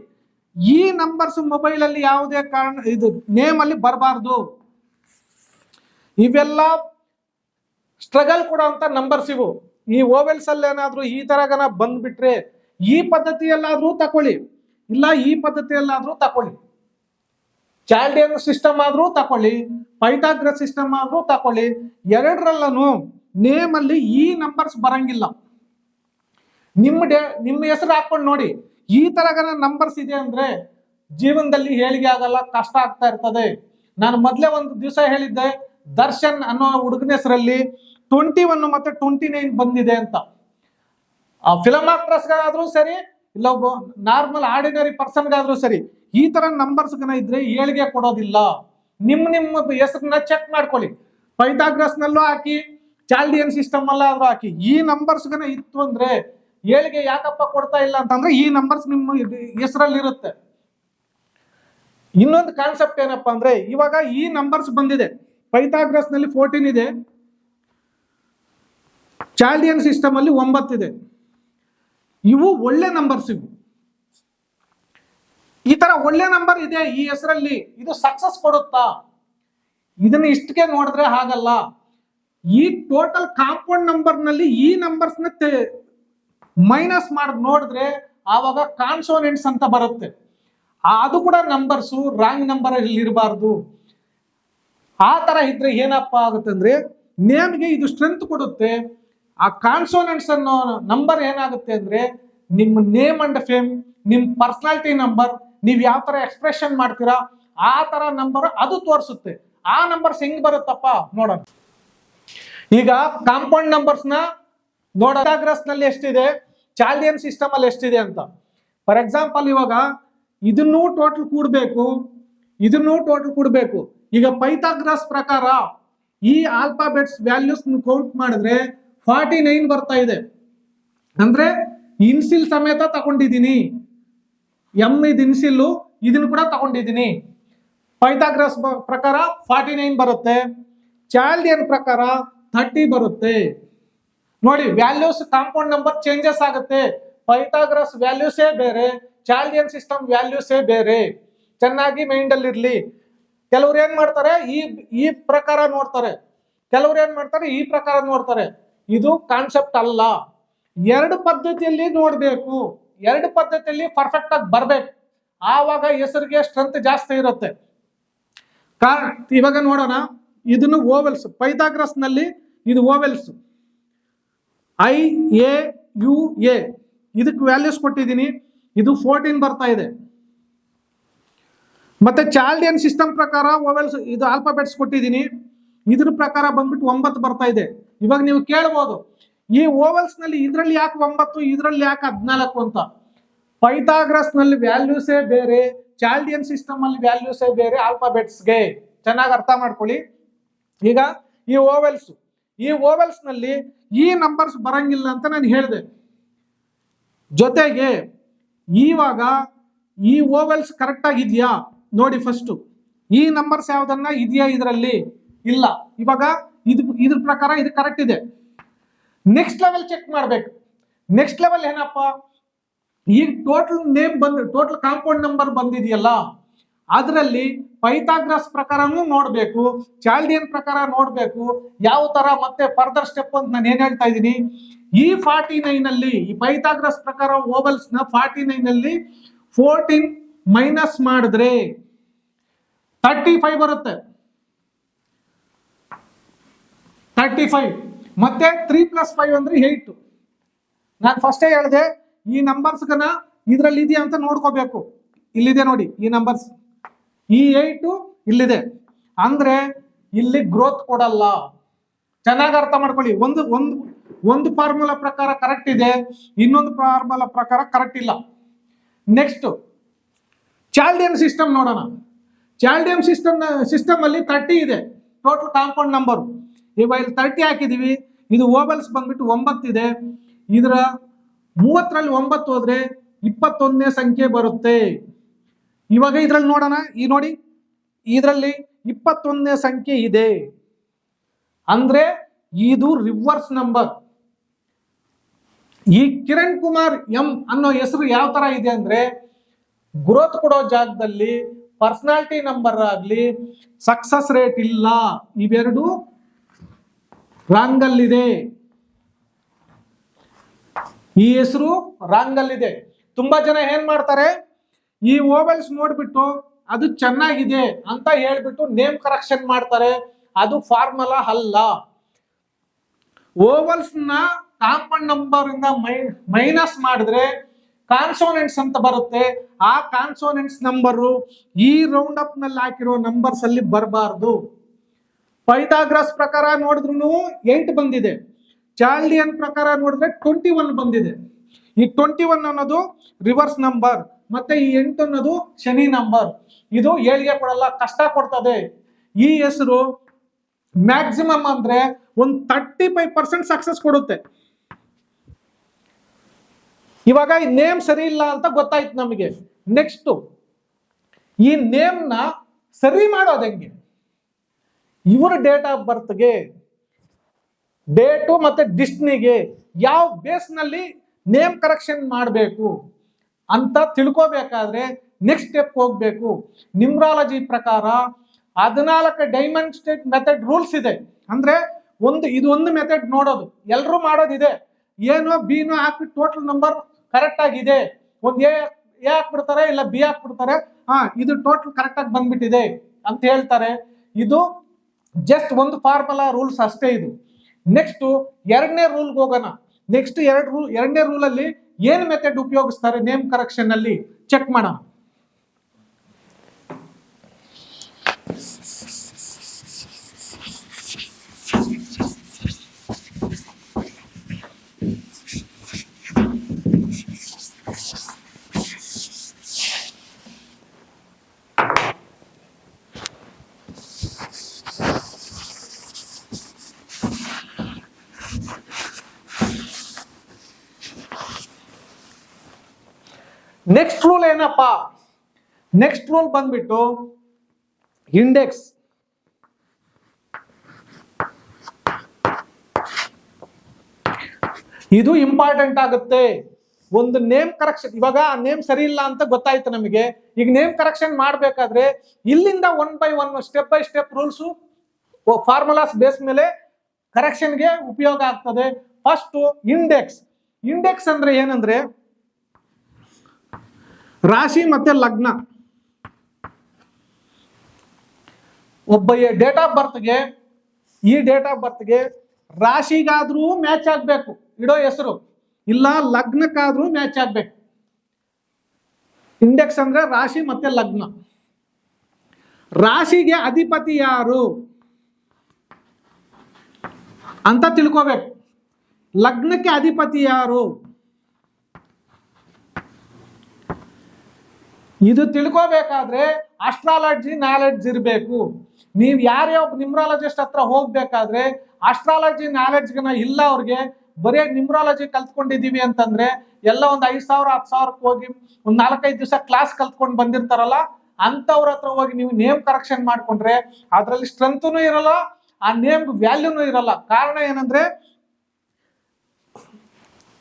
ಈ ನಂಬರ್ಸ್ ಮೊಬೈಲ್ ಅಲ್ಲಿ ಯಾವುದೇ ಕಾರಣ ಇದು ನೇಮ್ ಅಲ್ಲಿ ಬರಬಾರ್ದು. ಇವೆಲ್ಲ ಸ್ಟ್ರಗಲ್ ಕೊಡುವಂತ ನಂಬರ್ಸ್ ಇವು. ಈ ಓವೆಲ್ಸ್ ಅಲ್ಲಿ ಏನಾದ್ರೂ ಈ ತರಗನ ಬಂದ್ಬಿಟ್ರೆ ಈ ಪದ್ಧತಿಯಲ್ಲಾದ್ರೂ ತಕೊಳ್ಳಿ, ಇಲ್ಲ ಈ ಪದ್ಧತಿಯಲ್ಲಾದ್ರೂ ತಕೊಳ್ಳಿ. ಚಾಲ್ಡಿಯನ್ ಸಿಸ್ಟಮ್ ಆದ್ರೂ ತಕೊಳ್ಳಿ, ಪೈಥಾಗರಸ್ ಸಿಸ್ಟಮ್ ಆದ್ರೂ ತಕೊಳ್ಳಿ, ಎರಡರಲ್ಲೂ ನೇಮ್ ಅಲ್ಲಿ ಈ ನಂಬರ್ಸ್ ಬರಂಗಿಲ್ಲ. ನಿಮ್ಮ ಹೆಸರು ಹಾಕೊಂಡು ನೋಡಿ, ಈ ತರಗನ ನಂಬರ್ಸ್ ಇದೆ ಅಂದ್ರೆ ಜೀವನದಲ್ಲಿ ಹೇಳಿಕೆ ಆಗಲ್ಲ, ಕಷ್ಟ ಆಗ್ತಾ ಇರ್ತದೆ. ನಾನು ಮೊದಲೇ ಒಂದು ದಿವಸ ಹೇಳಿದ್ದೆ, ದರ್ಶನ್ ಅನ್ನೋ ಹುಡುಗನ ಹೆಸರಲ್ಲಿ 21 ಮತ್ತೆ 29 ಬಂದಿದೆ ಅಂತ. ಆ ಫಿಲಮ್ ಆಕ್ಟ್ರೆಸ್ಗಾದ್ರೂ ಸರಿ, ಇಲ್ಲ ಒಬ್ಬ ನಾರ್ಮಲ್ ಆರ್ಡಿನರಿ ಪರ್ಸನ್ಗಾದ್ರೂ ಸರಿ, ಈ ತರ ನಂಬರ್ಸ್ ಇದ್ರೆ ಏಳಿಗೆ ಕೊಡೋದಿಲ್ಲ. ನಿಮ್ಮ ಹೆಸರನ್ನ ಚೆಕ್ ಮಾಡ್ಕೊಳ್ಳಿ. ಪೈಥಾಗರಸ್ ನಲ್ಲೂ ಹಾಕಿ, ಚಾಲ್ಡಿಯನ್ ಸಿಸ್ಟಮ್ ಅಲ್ಲಾದ್ರೂ ಹಾಕಿ. ಈ ನಂಬರ್ಸ್ ಇತ್ತು ಅಂದ್ರೆ ಏಳಿಗೆ ಯಾಕಪ್ಪ ಕೊಡ್ತಾ ಇಲ್ಲ ಅಂತಂದ್ರೆ ಈ ನಂಬರ್ಸ್ ನಿಮ್ಮ ಹೆಸರಲ್ಲಿ ಇರುತ್ತೆ. ಇನ್ನೊಂದು ಕಾನ್ಸೆಪ್ಟ್ ಏನಪ್ಪಾ ಅಂದ್ರೆ, ಇವಾಗ ಈ ನಂಬರ್ಸ್ ಬಂದಿದೆ, ಪೈಥಾಗರಸ್ ನಲ್ಲಿ 14 ಇದೆ, ಚಾಲ್ಡಿಯನ್ ಸಿಸ್ಟಮ್ ಅಲ್ಲಿ 9 ಇದೆ. ಇವು ಒಳ್ಳೆ ನಂಬರ್ಸ್. ಇವು ಈ ತರ ಒಳ್ಳೆ ನಂಬರ್ ಇದೆ ಈ ಹೆಸರಲ್ಲಿ, ಇದು ಸಕ್ಸಸ್ ಕೊಡುತ್ತಾ? ಇದನ್ನ ಇಷ್ಟಕ್ಕೆ ನೋಡಿದ್ರೆ ಹಾಗಲ್ಲ. ಈ ಟೋಟಲ್ ಕಾಂಪೌಂಡ್ ನಂಬರ್ ನಲ್ಲಿ ಈ ನಂಬರ್ಸ್ ನ ಮೈನಸ್ ಮಾಡಿ ನೋಡಿದ್ರೆ ಆವಾಗ ಕಾನ್ಸೋನೆಂಟ್ಸ್ ಅಂತ ಬರುತ್ತೆ. ಅದು ಕೂಡ ನಂಬರ್ಸು ರಾಂಗ್ ನಂಬರ್ ಅಲ್ಲಿ ಇರಬಾರ್ದು. ಆ ತರ ಇದ್ರೆ ಏನಪ್ಪ ಆಗುತ್ತೆ ಅಂದ್ರೆ ನೇಮ್ಗೆ ಇದು ಸ್ಟ್ರೆಂತ್ ಕೊಡುತ್ತೆ. ಆ ಕಾನ್ಸೋನೆಂಟ್ಸ್ ಅನ್ನೋ ನಂಬರ್ ಏನಾಗುತ್ತೆ ಅಂದ್ರೆ ನಿಮ್ಮ ನೇಮ್ ಅಂಡ್ ಫೇಮ್, ನಿಮ್ ಪರ್ಸನಾಲಿಟಿ ನಂಬರ್, ನೀವ್ ಯಾವ ತರ ಎಕ್ಸ್ಪ್ರೆಷನ್ ಮಾಡ್ತೀರಾ ಆ ತರ ನಂಬರ್ ಅದು ತೋರಿಸುತ್ತೆ. ಆ ನಂಬರ್ಸ್ ಹೆಂಗ್ ಬರುತ್ತಪ್ಪ ನೋಡೋಣ. ಈಗ ಕಾಂಪೌಂಡ್ ನಂಬರ್ಸ್ ನ ನೋಡೋಣ. ಪೈಥಾಗರಸ್ ನಲ್ಲಿ ಎಷ್ಟಿದೆ, ಚಾಲ್ಡಿಯನ್ ಸಿಸ್ಟಮ್ ಅಲ್ಲಿ ಎಷ್ಟಿದೆ ಅಂತ. ಫಾರ್ ಎಕ್ಸಾಂಪಲ್ ಇವಾಗ ಇದನ್ನೂ ಟೋಟಲ್ ಕೂಡಬೇಕು, ಇದನ್ನೂ ಟೋಟಲ್ ಕೂಡಬೇಕು. ಈಗ ಪೈಥಾಗರಸ್ ಪ್ರಕಾರ ಈ ಆಲ್ಫಾಬೆಟ್ಸ್ ವ್ಯಾಲ್ಯೂಸ್ ಕೌಂಟ್ ಮಾಡಿದ್ರೆ 49 ಬರ್ತಾ ಇದೆ. ಅಂದ್ರೆ ಇನ್ಸಿಲ್ ಸಮೇತ ತಗೊಂಡಿದ್ದೀನಿ, ಎಂ ಇದು ಇನ್ಸಿಲ್ಲು, ಇದನ್ನು ಕೂಡ ತಗೊಂಡಿದ್ದೀನಿ. ಪೈಥಾಗರಸ್ ಪ್ರಕಾರ 49 ಬರುತ್ತೆ, ಚಾಲ್ಡಿಯನ್ ಪ್ರಕಾರ 30 ಬರುತ್ತೆ. ನೋಡಿ ವ್ಯಾಲ್ಯೂಸ್ ಕಾಂಪೌಂಡ್ ನಂಬರ್ ಚೇಂಜಸ್ ಆಗುತ್ತೆ. ಪೈಥಾಗರಸ್ ವ್ಯಾಲ್ಯೂಸೇ ಬೇರೆ, ಚಾಲ್ಡಿಯನ್ ಸಿಸ್ಟಮ್ ವ್ಯಾಲ್ಯೂಸೇ ಬೇರೆ. ಚೆನ್ನಾಗಿ ಮೈಂಡ್ ಅಲ್ಲಿ ಇರ್ಲಿ. ಕೆಲವ್ರು ಏನ್ ಮಾಡ್ತಾರೆ, ಈ ಪ್ರಕಾರ ನೋಡ್ತಾರೆ, ಕೆಲವ್ರು ಏನ್ ಮಾಡ್ತಾರೆ ಈ ಪ್ರಕಾರ ನೋಡ್ತಾರೆ. ಇದು ಕಾನ್ಸೆಪ್ಟ್ ಅಲ್ಲ. ಎರಡು ಪದ್ಧತಿಯಲ್ಲಿ ನೋಡ್ಬೇಕು, ಎರಡು ಪದ್ಧತಿಯಲ್ಲಿ ಪರ್ಫೆಕ್ಟ್ ಆಗಿ ಬರ್ಬೇಕು. ಆವಾಗ ಹೆಸರಿಗೆ ಸ್ಟ್ರೆಂತ್ ಜಾಸ್ತಿ ಇರುತ್ತೆ. ಇವಾಗ ನೋಡೋಣ, ಇದನ್ನು ಓವೆಲ್ಸ್. ಪೈಥಾಗರಸ್ ನಲ್ಲಿ ಇದು ಓವೆಲ್ಸ್ IAUA, ಇದಕ್ಕೆ ವ್ಯಾಲ್ಯೂಸ್ ಕೊಟ್ಟಿದ್ದೀನಿ, ಇದು 14 ಬರ್ತಾ ಇದೆ. ಮತ್ತೆ ಚಾಲ್ಡಿಯನ್ ಸಿಸ್ಟಮ್ ಪ್ರಕಾರ ಓವೆಲ್ಸ್ ಇದು ಆಲ್ಫಾಬೆಟ್ಸ್ ಕೊಟ್ಟಿದ್ದೀನಿ, ಇದ್ರ ಪ್ರಕಾರ ಬಂದ್ಬಿಟ್ಟು 9 ಬರ್ತಾ ಇದೆ. ಇವಾಗ ನೀವು ಕೇಳ್ಬೋದು, ಈ ಓವೆಲ್ಸ್ ನಲ್ಲಿ ಇದ್ರಲ್ಲಿ ಯಾಕೆ 9, ಇದ್ರಲ್ಲಿ ಯಾಕೆ 14 ಅಂತ. ಪೈಥಾಗರಸ್ ನಲ್ಲಿ ವ್ಯಾಲ್ಯೂಸೇ ಬೇರೆ, ಚಾಲ್ಡಿಯನ್ ಸಿಸ್ಟಮ್ ಅಲ್ಲಿ ವ್ಯಾಲ್ಯೂಸೇ ಬೇರೆ ಆಲ್ಫಾಬೆಟ್ಸ್ಗೆ. ಚೆನ್ನಾಗಿ ಅರ್ಥ ಮಾಡ್ಕೊಳ್ಳಿ. ಈಗ ಈ ಓವೆಲ್ಸ್ ನಲ್ಲಿ ಈ ನಂಬರ್ಸ್ ಬರಂಗಿಲ್ಲ ಅಂತ ನಾನು ಹೇಳಿದೆ. ಜೊತೆಗೆ ಇವಾಗ ಈ ಓವೆಲ್ಸ್ ಕರೆಕ್ಟ್ ಆಗಿದ್ಯಾ ನೋಡಿ. ಫಸ್ಟ್ ಈ ನಂಬರ್ಸ್ ಯಾವ್ದನ್ನ ಇದೆಯಾ ಇದರಲ್ಲಿ, ಇಲ್ಲ. ಇವಾಗ ಇದ್ರ ಪ್ರಕಾರ ಇದು ಕರೆಕ್ಟ್ ಇದೆ. ನೆಕ್ಸ್ಟ್ ಲೆವೆಲ್ ಚೆಕ್ ಮಾಡ್ಬೇಕು. ನೆಕ್ಸ್ಟ್ ಲೆವೆಲ್ ಏನಪ್ಪ, ಈಗ total name total compound number ಬಂದಿದೆಯಲ್ಲ, ಅದರಲ್ಲಿ ಪೈಥಾಗರಸ್ ಪ್ರಕಾರನೂ ನೋಡ್ಬೇಕು, ಚಾಲ್ಡಿಯನ್ ಪ್ರಕಾರ ನೋಡ್ಬೇಕು. ಯಾವ ತರ ಮತ್ತೆ ಫರ್ದರ್ ಸ್ಟೆಪ್ ಅಂತ ನಾನು ಏನ್ ಹೇಳ್ತಾ ಇದ್ದೀನಿ, ಈ 49 ಅಲ್ಲಿ ಈ ಪೈಥಾಗರಸ್ ಪ್ರಕಾರ ಓವೆಲ್ಸ್ ನ 49 ಅಲ್ಲಿ 14 ಮೈನಸ್ ಮಾಡಿದ್ರೆ 35 ಬರುತ್ತೆ. 35 ಮತ್ತೆ 3 + 5 ಅಂದ್ರೆ 8. ನಾನು ಫಸ್ಟೇ ಹೇಳಿದೆ ಈ ನಂಬರ್ಸ್ ಇದ್ರಲ್ಲಿ ಇದೆಯಾ ಅಂತ ನೋಡ್ಕೋಬೇಕು. ಇಲ್ಲಿದೆ ನೋಡಿ ಈ ನಂಬರ್ಸ್, ಈ 8 ಇಲ್ಲಿದೆ ಅಂದ್ರೆ ಇಲ್ಲಿ ಗ್ರೋತ್ ಕೊಡಲ್ಲ. ಚೆನ್ನಾಗಿ ಅರ್ಥ ಮಾಡ್ಕೊಳ್ಳಿ. ಒಂದು ಫಾರ್ಮುಲಾ ಪ್ರಕಾರ ಕರೆಕ್ಟ್ ಇದೆ, ಇನ್ನೊಂದು ಫಾರ್ಮುಲಾ ಪ್ರಕಾರ ಕರೆಕ್ಟ್ ಇಲ್ಲ. ನೆಕ್ಸ್ಟ್ ಚಾಲ್ಡಿಯನ್ ಸಿಸ್ಟಮ್ ನೋಡೋಣ. ಚಾಲ್ಡಿಯನ್ ಸಿಸ್ಟಮ್ ಅಲ್ಲಿ 30 ಇದೆ ಟೋಟಲ್ ಕಾಂಪೌಂಡ್ ನಂಬರ್. ಇವಾಗ ಇಲ್ಲಿ 30 ಹಾಕಿದೀವಿ, ಇದು ಓವೆಲ್ಸ್ ಬಂದ್ಬಿಟ್ಟು 9 ಇದೆ, ಇದರ 30ರಲ್ಲಿ 9 ಹೋದ್ರೆ 21ನೇ ಸಂಖ್ಯೆ ಬರುತ್ತೆ. ಇವಾಗ ಇದ್ರಲ್ಲಿ ನೋಡೋಣ. ನೋಡಿ, ಇದರಲ್ಲಿ 21ನೇ ಸಂಖ್ಯೆ ಇದೆ ಅಂದ್ರೆ ಇದು ರಿವರ್ಸ್ ನಂಬರ್. ಈ ಕಿರಣ್ ಕುಮಾರ್ ಎಂ ಅನ್ನೋ ಹೆಸರು ಯಾವ ತರ ಇದೆ ಅಂದ್ರೆ, ಗ್ರೋತ್ ಕೊಡೋ ಜಾಗದಲ್ಲಿ ಪರ್ಸನಾಲಿಟಿ ನಂಬರ್ ಆಗ್ಲಿ ಸಕ್ಸಸ್ ರೇಟ್ ಇಲ್ಲ, ಇವೆರಡು ರಾಂಗ್ ಅಲ್ಲಿದೆ. ಈ ಹೆಸರು ರಾಂಗ್ ಅಲ್ಲಿದೆ. ತುಂಬಾ ಜನ ಏನ್ ಮಾಡ್ತಾರೆ, ಈ ಓವೆಲ್ಸ್ ನೋಡ್ಬಿಟ್ಟು ಅದು ಚೆನ್ನಾಗಿದೆ ಅಂತ ಹೇಳ್ಬಿಟ್ಟು ನೇಮ್ ಕರೆಕ್ಷನ್ ಮಾಡ್ತಾರೆ. ಅದು ಫಾರ್ಮುಲಾ ಅಲ್ಲ. ಓವಲ್ಸ್ ನ ಕಾಂಪೌಂಡ್ ನಂಬರ್ ಇಂದ ಮೈನಸ್ ಮಾಡಿದ್ರೆ ಕಾನ್ಸೋನೆಂಟ್ಸ್ ಅಂತ ಬರುತ್ತೆ. ಆ ಕಾನ್ಸೋನೆಂಟ್ಸ್ ನಂಬರು ಈ ರೌಂಡ್ ಅಪ್ ನಲ್ಲಿ ಹಾಕಿರೋ ನಂಬರ್ಸ್ ಅಲ್ಲಿ ಬರಬಾರ್ದು. ಪೈಥಾಗ್ರಸ್ ಪ್ರಕಾರ ನೋಡಿದ್ರು 8 ಬಂದಿದೆ. ಚಾರ್ಲಿಯನ್ ಪ್ರಕಾರ ನೋಡಿದ್ರೆ 21 ಬಂದಿದೆ. ಈ 21 ಅನ್ನೋದು ರಿವರ್ಸ್ ನಂಬರ್, ಮತ್ತೆ ಈ 8 ಅನ್ನೋದು ಶನಿ ನಂಬರ್. ಇದು ಏಳಿಗೆ ಕೊಡಲ್ಲ, ಕಷ್ಟ ಕೊಡ್ತದೆ. ಈ ಹೆಸರು ಮ್ಯಾಕ್ಸಿಮಮ್ ಅಂದ್ರೆ ಒಂದು 35% ಸಕ್ಸಸ್ ಕೊಡುತ್ತೆ. ಇವಾಗ ಈ ನೇಮ್ ಸರಿ ಇಲ್ಲ ಅಂತ ಗೊತ್ತಾಯ್ತು ನಮಗೆ. ನೆಕ್ಸ್ಟ್ ಈ ನೇಮ್ ನ ಸರಿ ಮಾಡೋದು ಹೆಂಗೆ? ಇವರ ಡೇಟ್ ಆಫ್ ಬರ್ತ್ಗೆ, ಡೇಟು ಮತ್ತೆ ಡಿಸ್ಟಿನಿಗೆ ಯಾವ ಬೇಸ್ ನಲ್ಲಿ ನೇಮ್ ಕರೆಕ್ಷನ್ ಮಾಡಬೇಕು ಅಂತ ತಿಳ್ಕೋಬೇಕಾದ್ರೆ ನೆಕ್ಸ್ಟ್ ಸ್ಟೆಪ್ ಹೋಗ್ಬೇಕು. ನ್ಯೂಮರಾಲಜಿ ಪ್ರಕಾರ 14 ಡೈಮಂಡ್ ಸ್ಟೇಟ್ ಮೆಥಡ್ ರೂಲ್ಸ್ ಇದೆ. ಅಂದ್ರೆ ಇದು ಒಂದು ಮೆಥಡ್ ನೋಡೋದು, ಎಲ್ಲರೂ ಮಾಡೋದಿದೆ. ಏನೋ ಬಿನೋ ಹಾಕಿ ಟೋಟಲ್ ನಂಬರ್ ಕರೆಕ್ಟ್ ಆಗಿದೆ, ಒಂದು ಎ ಹಾಕ್ಬಿಡ್ತಾರೆ, ಇಲ್ಲ ಬಿ ಹಾಕ್ಬಿಡ್ತಾರೆ, ಇದು ಟೋಟಲ್ ಕರೆಕ್ಟ್ ಆಗಿ ಬಂದ್ಬಿಟ್ಟಿದೆ ಅಂತ ಹೇಳ್ತಾರೆ. ಇದು ಜಸ್ಟ್ ಒಂದು ಫಾರ್ಮುಲಾ ರೂಲ್ಸ್ ಅಷ್ಟೇ ಇದು. ನೆಕ್ಸ್ಟ್ 2ನೇ ರೂಲ್ಗೆ ಹೋಗೋಣ. ನೆಕ್ಸ್ಟ್ ಎರಡನೇ ರೂಲ್ ಅಲ್ಲಿ ಏನ್ ಮೆಥಡ್ ಉಪಯೋಗಿಸ್ತಾರೆ ನೇಮ್ ಕರೆಕ್ಷನ್ ಅಲ್ಲಿ ಚೆಕ್ ಮಾಡೋಣ. ನೆಕ್ಸ್ಟ್ ರೂಲ್ ಏನಪ್ಪಾ? ನೆಕ್ಸ್ಟ್ ರೂಲ್ ಬಂದ್ಬಿಟ್ಟು ಇಂಡೆಕ್ಸ್. ಇದು ಇಂಪಾರ್ಟೆಂಟ್ ಆಗುತ್ತೆ. ಒಂದು ನೇಮ್ ಕರೆಕ್ಷನ್, ಇವಾಗ ಆ ನೇಮ್ ಸರಿ ಇಲ್ಲ ಅಂತ ಗೊತ್ತಾಯ್ತು ನಮಗೆ. ಈಗ ನೇಮ್ ಕರೆಕ್ಷನ್ ಮಾಡ್ಬೇಕಾದ್ರೆ ಇಲ್ಲಿಂದ 1 by 1 step by step rules formulas base ಮೇಲೆ ಕರೆಕ್ಷನ್ಗೆ ಉಪಯೋಗ ಆಗ್ತದೆ. First index. ಇಂಡೆಕ್ಸ್ ಅಂದ್ರೆ ಏನಂದ್ರೆ ರಾಶಿ ಮತ್ತೆ ಲಗ್ನ. ಒಬ್ಬ ಡೇಟ್ ಆಫ್ ಬರ್ತ್ಗೆ, ಈ ಡೇಟ್ ಆಫ್ ಬರ್ತ್ಗೆ ರಾಶಿಗಾದ್ರೂ ಮ್ಯಾಚ್ ಆಗ್ಬೇಕು ಇಡೋ ಹೆಸರು, ಇಲ್ಲ ಲಗ್ನಕ್ಕಾದ್ರೂ ಮ್ಯಾಚ್ ಆಗ್ಬೇಕು. ಇಂಡೆಕ್ಸ್ ಅಂದ್ರೆ ರಾಶಿ ಮತ್ತೆ ಲಗ್ನ. ರಾಶಿಗೆ ಅಧಿಪತಿ ಯಾರು ಅಂತ ತಿಳ್ಕೋಬೇಕು. ಲಗ್ನಕ್ಕೆ ಅಧಿಪತಿ ಯಾರು ಇದು ತಿಳ್ಕೋಬೇಕಾದ್ರೆ ಅಸ್ಟ್ರಾಲಜಿ ನಾಲೆಡ್ಜ್ ಇರಬೇಕು. ನೀವು ಯಾರೇ ಒಬ್ಬ ನ್ಯೂಮರಾಲಜಿಸ್ಟ್ ಹತ್ರ ಹೋಗ್ಬೇಕಾದ್ರೆ ಅಸ್ಟ್ರಾಲಜಿ ನಾಲೆಡ್ಜ್ಗನ ಇಲ್ಲ ಅವ್ರಿಗೆ, ಬರೀ ನ್ಯೂಮರಾಲಜಿ ಕಲ್ತ್ಕೊಂಡಿದೀವಿ ಅಂತಂದ್ರೆ ಎಲ್ಲ ಒಂದು 5,000 10,000 ಹೋಗಿ ಒಂದು 4-5 ದಿವಸ ಕ್ಲಾಸ್ ಕಲ್ತ್ಕೊಂಡು ಬಂದಿರ್ತಾರಲ್ಲ, ಅಂತವ್ರ ಹತ್ರ ಹೋಗಿ ನೀವು ನೇಮ್ ಕರೆಕ್ಷನ್ ಮಾಡ್ಕೊಂಡ್ರೆ ಅದ್ರಲ್ಲಿ ಸ್ಟ್ರೆಂತ್ನು ಇರಲ್ಲ, ಆ ನೇಮ್ ವ್ಯಾಲ್ಯೂನು ಇರಲ್ಲ. ಕಾರಣ ಏನಂದ್ರೆ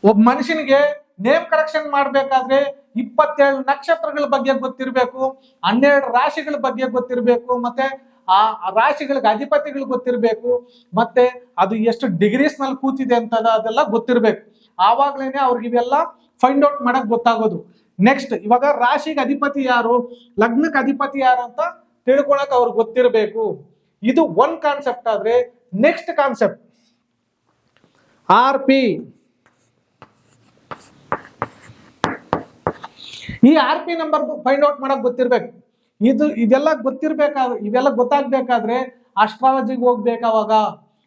ಒಬ್ಬ ಮನುಷ್ಯನಿಗೆ ನೇಮ್ ಕರೆಕ್ಷನ್ ಮಾಡ್ಬೇಕಾದ್ರೆ 27 ನಕ್ಷತ್ರಗಳ ಬಗ್ಗೆ ಗೊತ್ತಿರಬೇಕು, 12 ರಾಶಿಗಳ ಬಗ್ಗೆ ಗೊತ್ತಿರಬೇಕು, ಮತ್ತೆ ಆ ರಾಶಿಗಳಿಗೆ ಅಧಿಪತಿಗಳು ಗೊತ್ತಿರಬೇಕು, ಮತ್ತೆ ಅದು ಎಷ್ಟು ಡಿಗ್ರೀಸ್ ನಲ್ಲಿ ಕೂತಿದೆ ಅಂತ ಅದೆಲ್ಲ ಗೊತ್ತಿರಬೇಕು. ಆವಾಗ್ಲೇನೆ ಅವ್ರಿಗೆ ಇವೆಲ್ಲ ಫೈಂಡ್ ಔಟ್ ಮಾಡಕ್ ಗೊತ್ತಾಗೋದು. ನೆಕ್ಸ್ಟ್ ಇವಾಗ ರಾಶಿಗೆ ಅಧಿಪತಿ ಯಾರು, ಲಗ್ನಕ್ಕೆ ಅಧಿಪತಿ ಯಾರು ಅಂತ ತಿಳ್ಕೊಳಕ್ ಅವ್ರಿಗೆ ಗೊತ್ತಿರಬೇಕು. ಇದು ಒಂದ್ ಕಾನ್ಸೆಪ್ಟ್. ಆದ್ರೆ ನೆಕ್ಸ್ಟ್ ಕಾನ್ಸೆಪ್ಟ್ RP. ಈ RP ನಂಬರ್ ಫೈಂಡ್ ಔಟ್ ಮಾಡಕ್ ಗೊತ್ತಿರ್ಬೇಕು. ಇದೆಲ್ಲ ಗೊತ್ತಿರ್ಬೇಕಾದ್ರೆ, ಇವೆಲ್ಲ ಗೊತ್ತಾಗ್ಬೇಕಾದ್ರೆ ಅಸ್ಟ್ರಾಲಜಿಗೆ ಹೋಗ್ಬೇಕು. ಅವಾಗ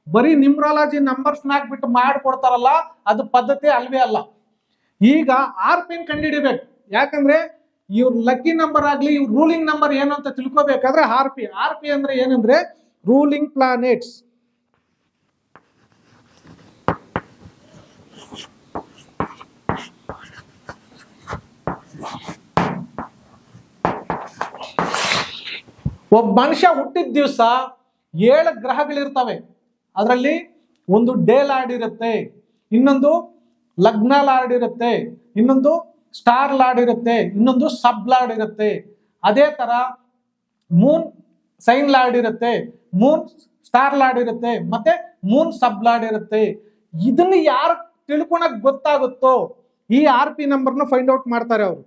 ಬರೀ ನ್ಯೂಮರಾಲಜಿ ನಂಬರ್ಸ್ ಹಾಕ್ಬಿಟ್ಟು ಮಾಡ್ಕೊಡ್ತಾರಲ್ಲ, ಅದು ಪದ್ಧತಿ ಅಲ್ವೇ ಅಲ್ಲ. ಈಗ RP ಕಂಡುಹಿಡಿಬೇಕು. ಯಾಕಂದ್ರೆ ಇವ್ರ ಲಕ್ಕಿ ನಂಬರ್ ಆಗ್ಲಿ, ಇವ್ರ ರೂಲಿಂಗ್ ನಂಬರ್ ಏನು ಅಂತ ತಿಳ್ಕೊಬೇಕಾದ್ರೆ RP ಅಂದ್ರೆ ಏನಂದ್ರೆ ರೂಲಿಂಗ್ ಪ್ಲಾನೆಟ್ಸ್. ಒಬ್ಬ ಮನುಷ್ಯ ಹುಟ್ಟಿದ ದಿವಸ 7 ಗ್ರಹಗಳಿರ್ತವೆ. ಅದರಲ್ಲಿ ಒಂದು ಡೇ ಲಾರ್ಡ್ ಇರುತ್ತೆ, ಇನ್ನೊಂದು ಲಗ್ನ ಲಾರ್ಡ್ ಇರುತ್ತೆ, ಇನ್ನೊಂದು ಸ್ಟಾರ್ ಲಾರ್ಡ್ ಇರುತ್ತೆ, ಇನ್ನೊಂದು ಸಬ್ ಲಾರ್ಡ್ ಇರುತ್ತೆ. ಅದೇ ತರ ಮೂನ್ ಸೈನ್ ಲಾರ್ಡ್ ಇರುತ್ತೆ, ಮೂನ್ ಸ್ಟಾರ್ ಲಾರ್ಡ್ ಇರುತ್ತೆ, ಮತ್ತೆ ಮೂನ್ ಸಬ್ ಲಾರ್ಡ್ ಇರುತ್ತೆ. ಇದನ್ನ ಯಾರು ತಿಳ್ಕೊಳಕ್ ಗೊತ್ತಾಗುತ್ತೋ ಈ RP ನಂಬರ್ನ ಫೈಂಡ್ ಔಟ್ ಮಾಡ್ತಾರೆ ಅವರು.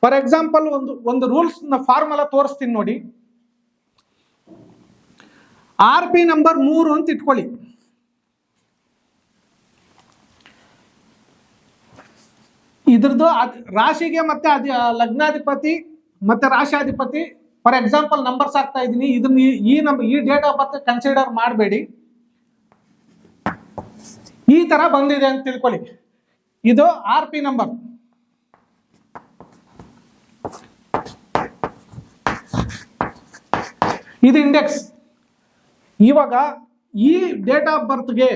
ಫಾರ್ ಎಕ್ಸಾಂಪಲ್ ಒಂದು ರೂಲ್ಸ್ ಫಾರ್ಮುಲಾ ತೋರಿಸ್ತೀನಿ ನೋಡಿ. RP ನಂಬರ್ 3 ಅಂತ ಇಟ್ಕೊಳ್ಳಿ. ಇದ್ರದ್ದು ರಾಶಿಗೆ ಮತ್ತೆ ಲಗ್ನಾಧಿಪತಿ ಮತ್ತೆ ರಾಶಿಯಾಧಿಪತಿ ಫಾರ್ ಎಕ್ಸಾಂಪಲ್ ನಂಬರ್ಸ್ ಆಗ್ತಾ ಇದೀನಿ. ಇದನ್ನ ಈ ಡೇಟ್ ಆಫ್ ಬರ್ತ್ ಕನ್ಸಿಡರ್ ಮಾಡಬೇಡಿ. ಈ ತರ ಬಂದಿದೆ ಅಂತ ತಿಳ್ಕೊಳ್ಳಿ. ಇದು RP ನಂಬರ್. ಇದು ಇಂಡೆಕ್ಸ್. ಇವಾಗ ಈ ಡೇಟ್ ಆಫ್ ಬರ್ತ್ಗೆ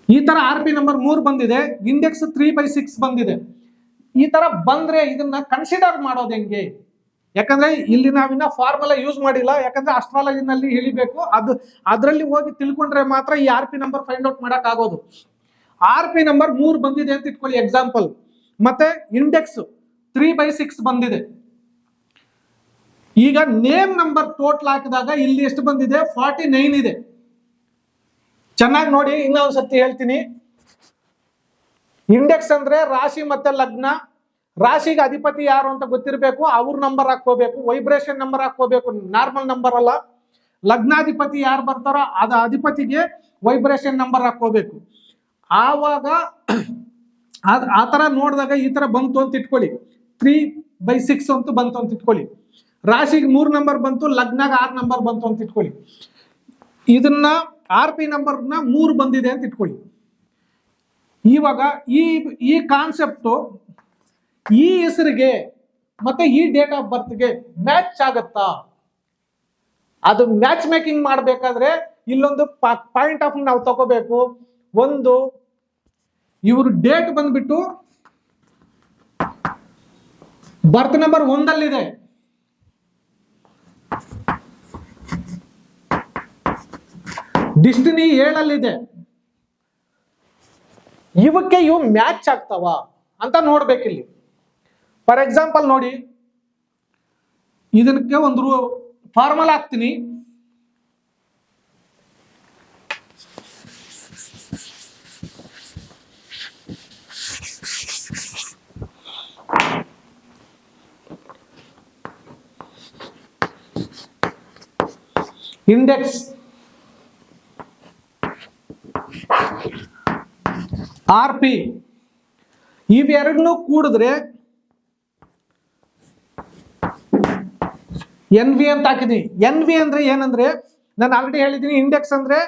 ಈ ತರ RP ನಂಬರ್ 3 ಬಂದಿದೆ, ಇಂಡೆಕ್ಸ್ 3/6 ಬಂದಿದೆ. ಈ ತರ ಬಂದ್ರೆ ಇದನ್ನ ಕನ್ಸಿಡರ್ ಮಾಡೋದು ಹೆಂಗೆ? ಯಾಕಂದ್ರೆ ಇಲ್ಲಿ ನಾವಿನ್ನ ಫಾರ್ಮುಲಾ ಯೂಸ್ ಮಾಡಿಲ್ಲ, ಯಾಕಂದ್ರೆ ಅಸ್ಟ್ರಾಲಜಿನಲ್ಲಿ ಹೇಳಿಬೇಕು. ಅದರಲ್ಲಿ ಹೋಗಿ ತಿಳ್ಕೊಂಡ್ರೆ ಮಾತ್ರ ಈ RP ನಂಬರ್ ಫೈಂಡ್ ಔಟ್ ಮಾಡಕ್ ಆಗೋದು. RP ನಂಬರ್ 3 ಬಂದಿದೆ ಅಂತ ಇಟ್ಕೊಳ್ಳಿ ಎಕ್ಸಾಂಪಲ್. ಮತ್ತೆ ಇಂಡೆಕ್ಸ್ 3/6 ಬಂದಿದೆ. ಈಗ ನೇಮ್ ನಂಬರ್ ಟೋಟಲ್ ಹಾಕಿದಾಗ ಇಲ್ಲಿ ಎಷ್ಟು ಬಂದಿದೆ? 49 ಇದೆ. ಚೆನ್ನಾಗಿ ನೋಡಿ, ಇನ್ನೊಂದು ಸತಿ ಹೇಳ್ತೀನಿ. ಇಂಡೆಕ್ಸ್ ಅಂದ್ರೆ ರಾಶಿ ಮತ್ತೆ ಲಗ್ನ. ರಾಶಿಗೆ ಅಧಿಪತಿ ಯಾರು ಅಂತ ಗೊತ್ತಿರಬೇಕು, ಅವ್ರ ನಂಬರ್ ಹಾಕೋಬೇಕು, ವೈಬ್ರೇಷನ್ ನಂಬರ್ ಹಾಕೋಬೇಕು, ನಾರ್ಮಲ್ ನಂಬರ್ ಅಲ್ಲ. ಲಗ್ನಾಧಿಪತಿ ಯಾರು ಬರ್ತಾರೋ ಅದ ಅಧಿಪತಿಗೆ ವೈಬ್ರೇಷನ್ ನಂಬರ್ ಹಾಕೋಬೇಕು. ಆವಾಗ ಆ ತರ ನೋಡಿದಾಗ ಈ ತರ ಬಂತು ಅಂತ ಇಟ್ಕೊಳ್ಳಿ. 3/6 ಅಂತ ಬಂತು ಅಂತ ಇಟ್ಕೊಳ್ಳಿ. ರಾಶಿಗೆ 3 ನಂಬರ್ ಬಂತು, ಲಗ್ನಾಗ 6 ನಂಬರ್ ಬಂತು ಅಂತ ಇಟ್ಕೊಳ್ಳಿ. ಇದನ್ನ RP ನಂಬರ್ನ 3 ಬಂದಿದೆ ಅಂತ ಇಟ್ಕೊಳ್ಳಿ. ಇವಾಗ ಈ ಕಾನ್ಸೆಪ್ಟು ಈ ಹೆಸರಿಗೆ ಮತ್ತೆ ಈ ಡೇಟ್ ಆಫ್ ಬರ್ತ್ಗೆ ಮ್ಯಾಚ್ ಆಗತ್ತಾ? ಅದು ಮ್ಯಾಚ್ ಮೇಕಿಂಗ್ ಮಾಡಬೇಕಾದ್ರೆ ಇಲ್ಲೊಂದು ಪಾಯಿಂಟ್ ಆಫ್ ನಾವು ತಗೋಬೇಕು. ಒಂದು, ಇವರು ಡೇಟ್ ಬಂದ್ಬಿಟ್ಟು ಬರ್ತ್ ನಂಬರ್ 1 ಡಿಸ್ಟಿನಿ 7 ಇವಕ್ಕೆ ಇವು ಮ್ಯಾಚ್ ಆಗ್ತಾವ ಅಂತ ನೋಡ್ಬೇಕಿಲ್ಲಿ. ಫಾರ್ ಎಕ್ಸಾಂಪಲ್ ನೋಡಿ, ಇದಕ್ಕೆ ಒಂದು ಫಾರ್ಮುಲಾ ಹಾಕ್ತೀನಿ. ಇಂಡೆಕ್ಸ್ RP ಇವೆರಡನ್ನೂ ಕೂಡಿದ್ರೆ NV ಅಂತ ಹಾಕಿದೀನಿ. NV ಅಂದ್ರೆ ಏನಂದ್ರೆ ನಾನು ಆಲ್ರೆಡಿ ಹೇಳಿದ್ದೀನಿ. ಇಂಡೆಕ್ಸ್ ಅಂದ್ರೆ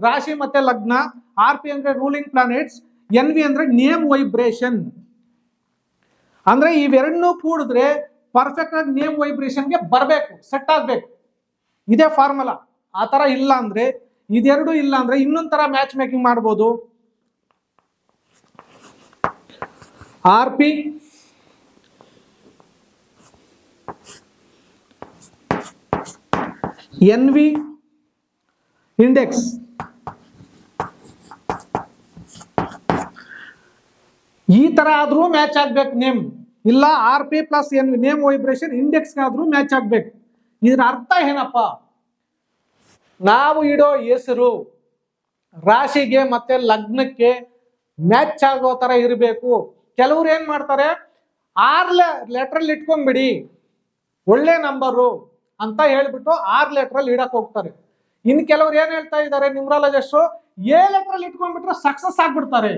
ರಾಶಿ ಮತ್ತೆ ಲಗ್ನ, RP ಅಂದ್ರೆ ರೂಲಿಂಗ್ ಪ್ಲಾನೆಟ್ಸ್, NV ಅಂದ್ರೆ ನೇಮ್ ವೈಬ್ರೇಷನ್. ಅಂದ್ರೆ ಇವೆರಡನ್ನೂ ಕೂಡಿದ್ರೆ ಪರ್ಫೆಕ್ಟ್ ಆಗಿ ನೇಮ್ ವೈಬ್ರೇಷನ್ಗೆ ಬರಬೇಕು, ಸೆಟ್ ಆಗ್ಬೇಕು. ಇದೇ ಫಾರ್ಮುಲಾ. ಆ ತರ ಇಲ್ಲ ಅಂದ್ರೆ, ಇದೆರಡು ಇಲ್ಲ ಅಂದ್ರೆ ಇನ್ನೊಂದ್ ತರ ಮ್ಯಾಚ್ ಮೇಕಿಂಗ್ ಮಾಡ್ಬೋದು. RP NV index. ಈ ತರ ಆದ್ರೂ ಮ್ಯಾಚ್ ಆಗ್ಬೇಕು ನೇಮ್. ಇಲ್ಲ RP plus NV name vibration index ಆದ್ರೂ ಮ್ಯಾಚ್ ಆಗ್ಬೇಕು. ಇದರ ಅರ್ಥ ಏನಪ್ಪ? ನಾವು ಇಡೋ ಹೆಸರು ರಾಶಿಗೆ ಮತ್ತೆ ಲಗ್ನಕ್ಕೆ ಮ್ಯಾಚ್ ಆಗೋ ತರ ಇರಬೇಕು. ಕೆಲವ್ರು ಏನ್ ಮಾಡ್ತಾರೆ, 6 ಲೆಟರ್ ಇಟ್ಕೊಂಡ್ಬಿಡಿ ಒಳ್ಳೆ ನಂಬರು ಅಂತ ಹೇಳ್ಬಿಟ್ಟು 6 ಲೆಟರ್ ಇಡಕ್ ಹೋಗ್ತಾರೆ. ಇನ್ ಕೆಲವ್ರು ಏನ್ ಹೇಳ್ತಾ ಇದ್ದಾರೆ ನ್ಯೂಮರಾಲಜಿಸ್ಟ್, 7 ಲೆಟರ್ ಇಟ್ಕೊಂಡ್ಬಿಟ್ರೆ ಸಕ್ಸಸ್ ಆಗ್ಬಿಡ್ತಾರೆ,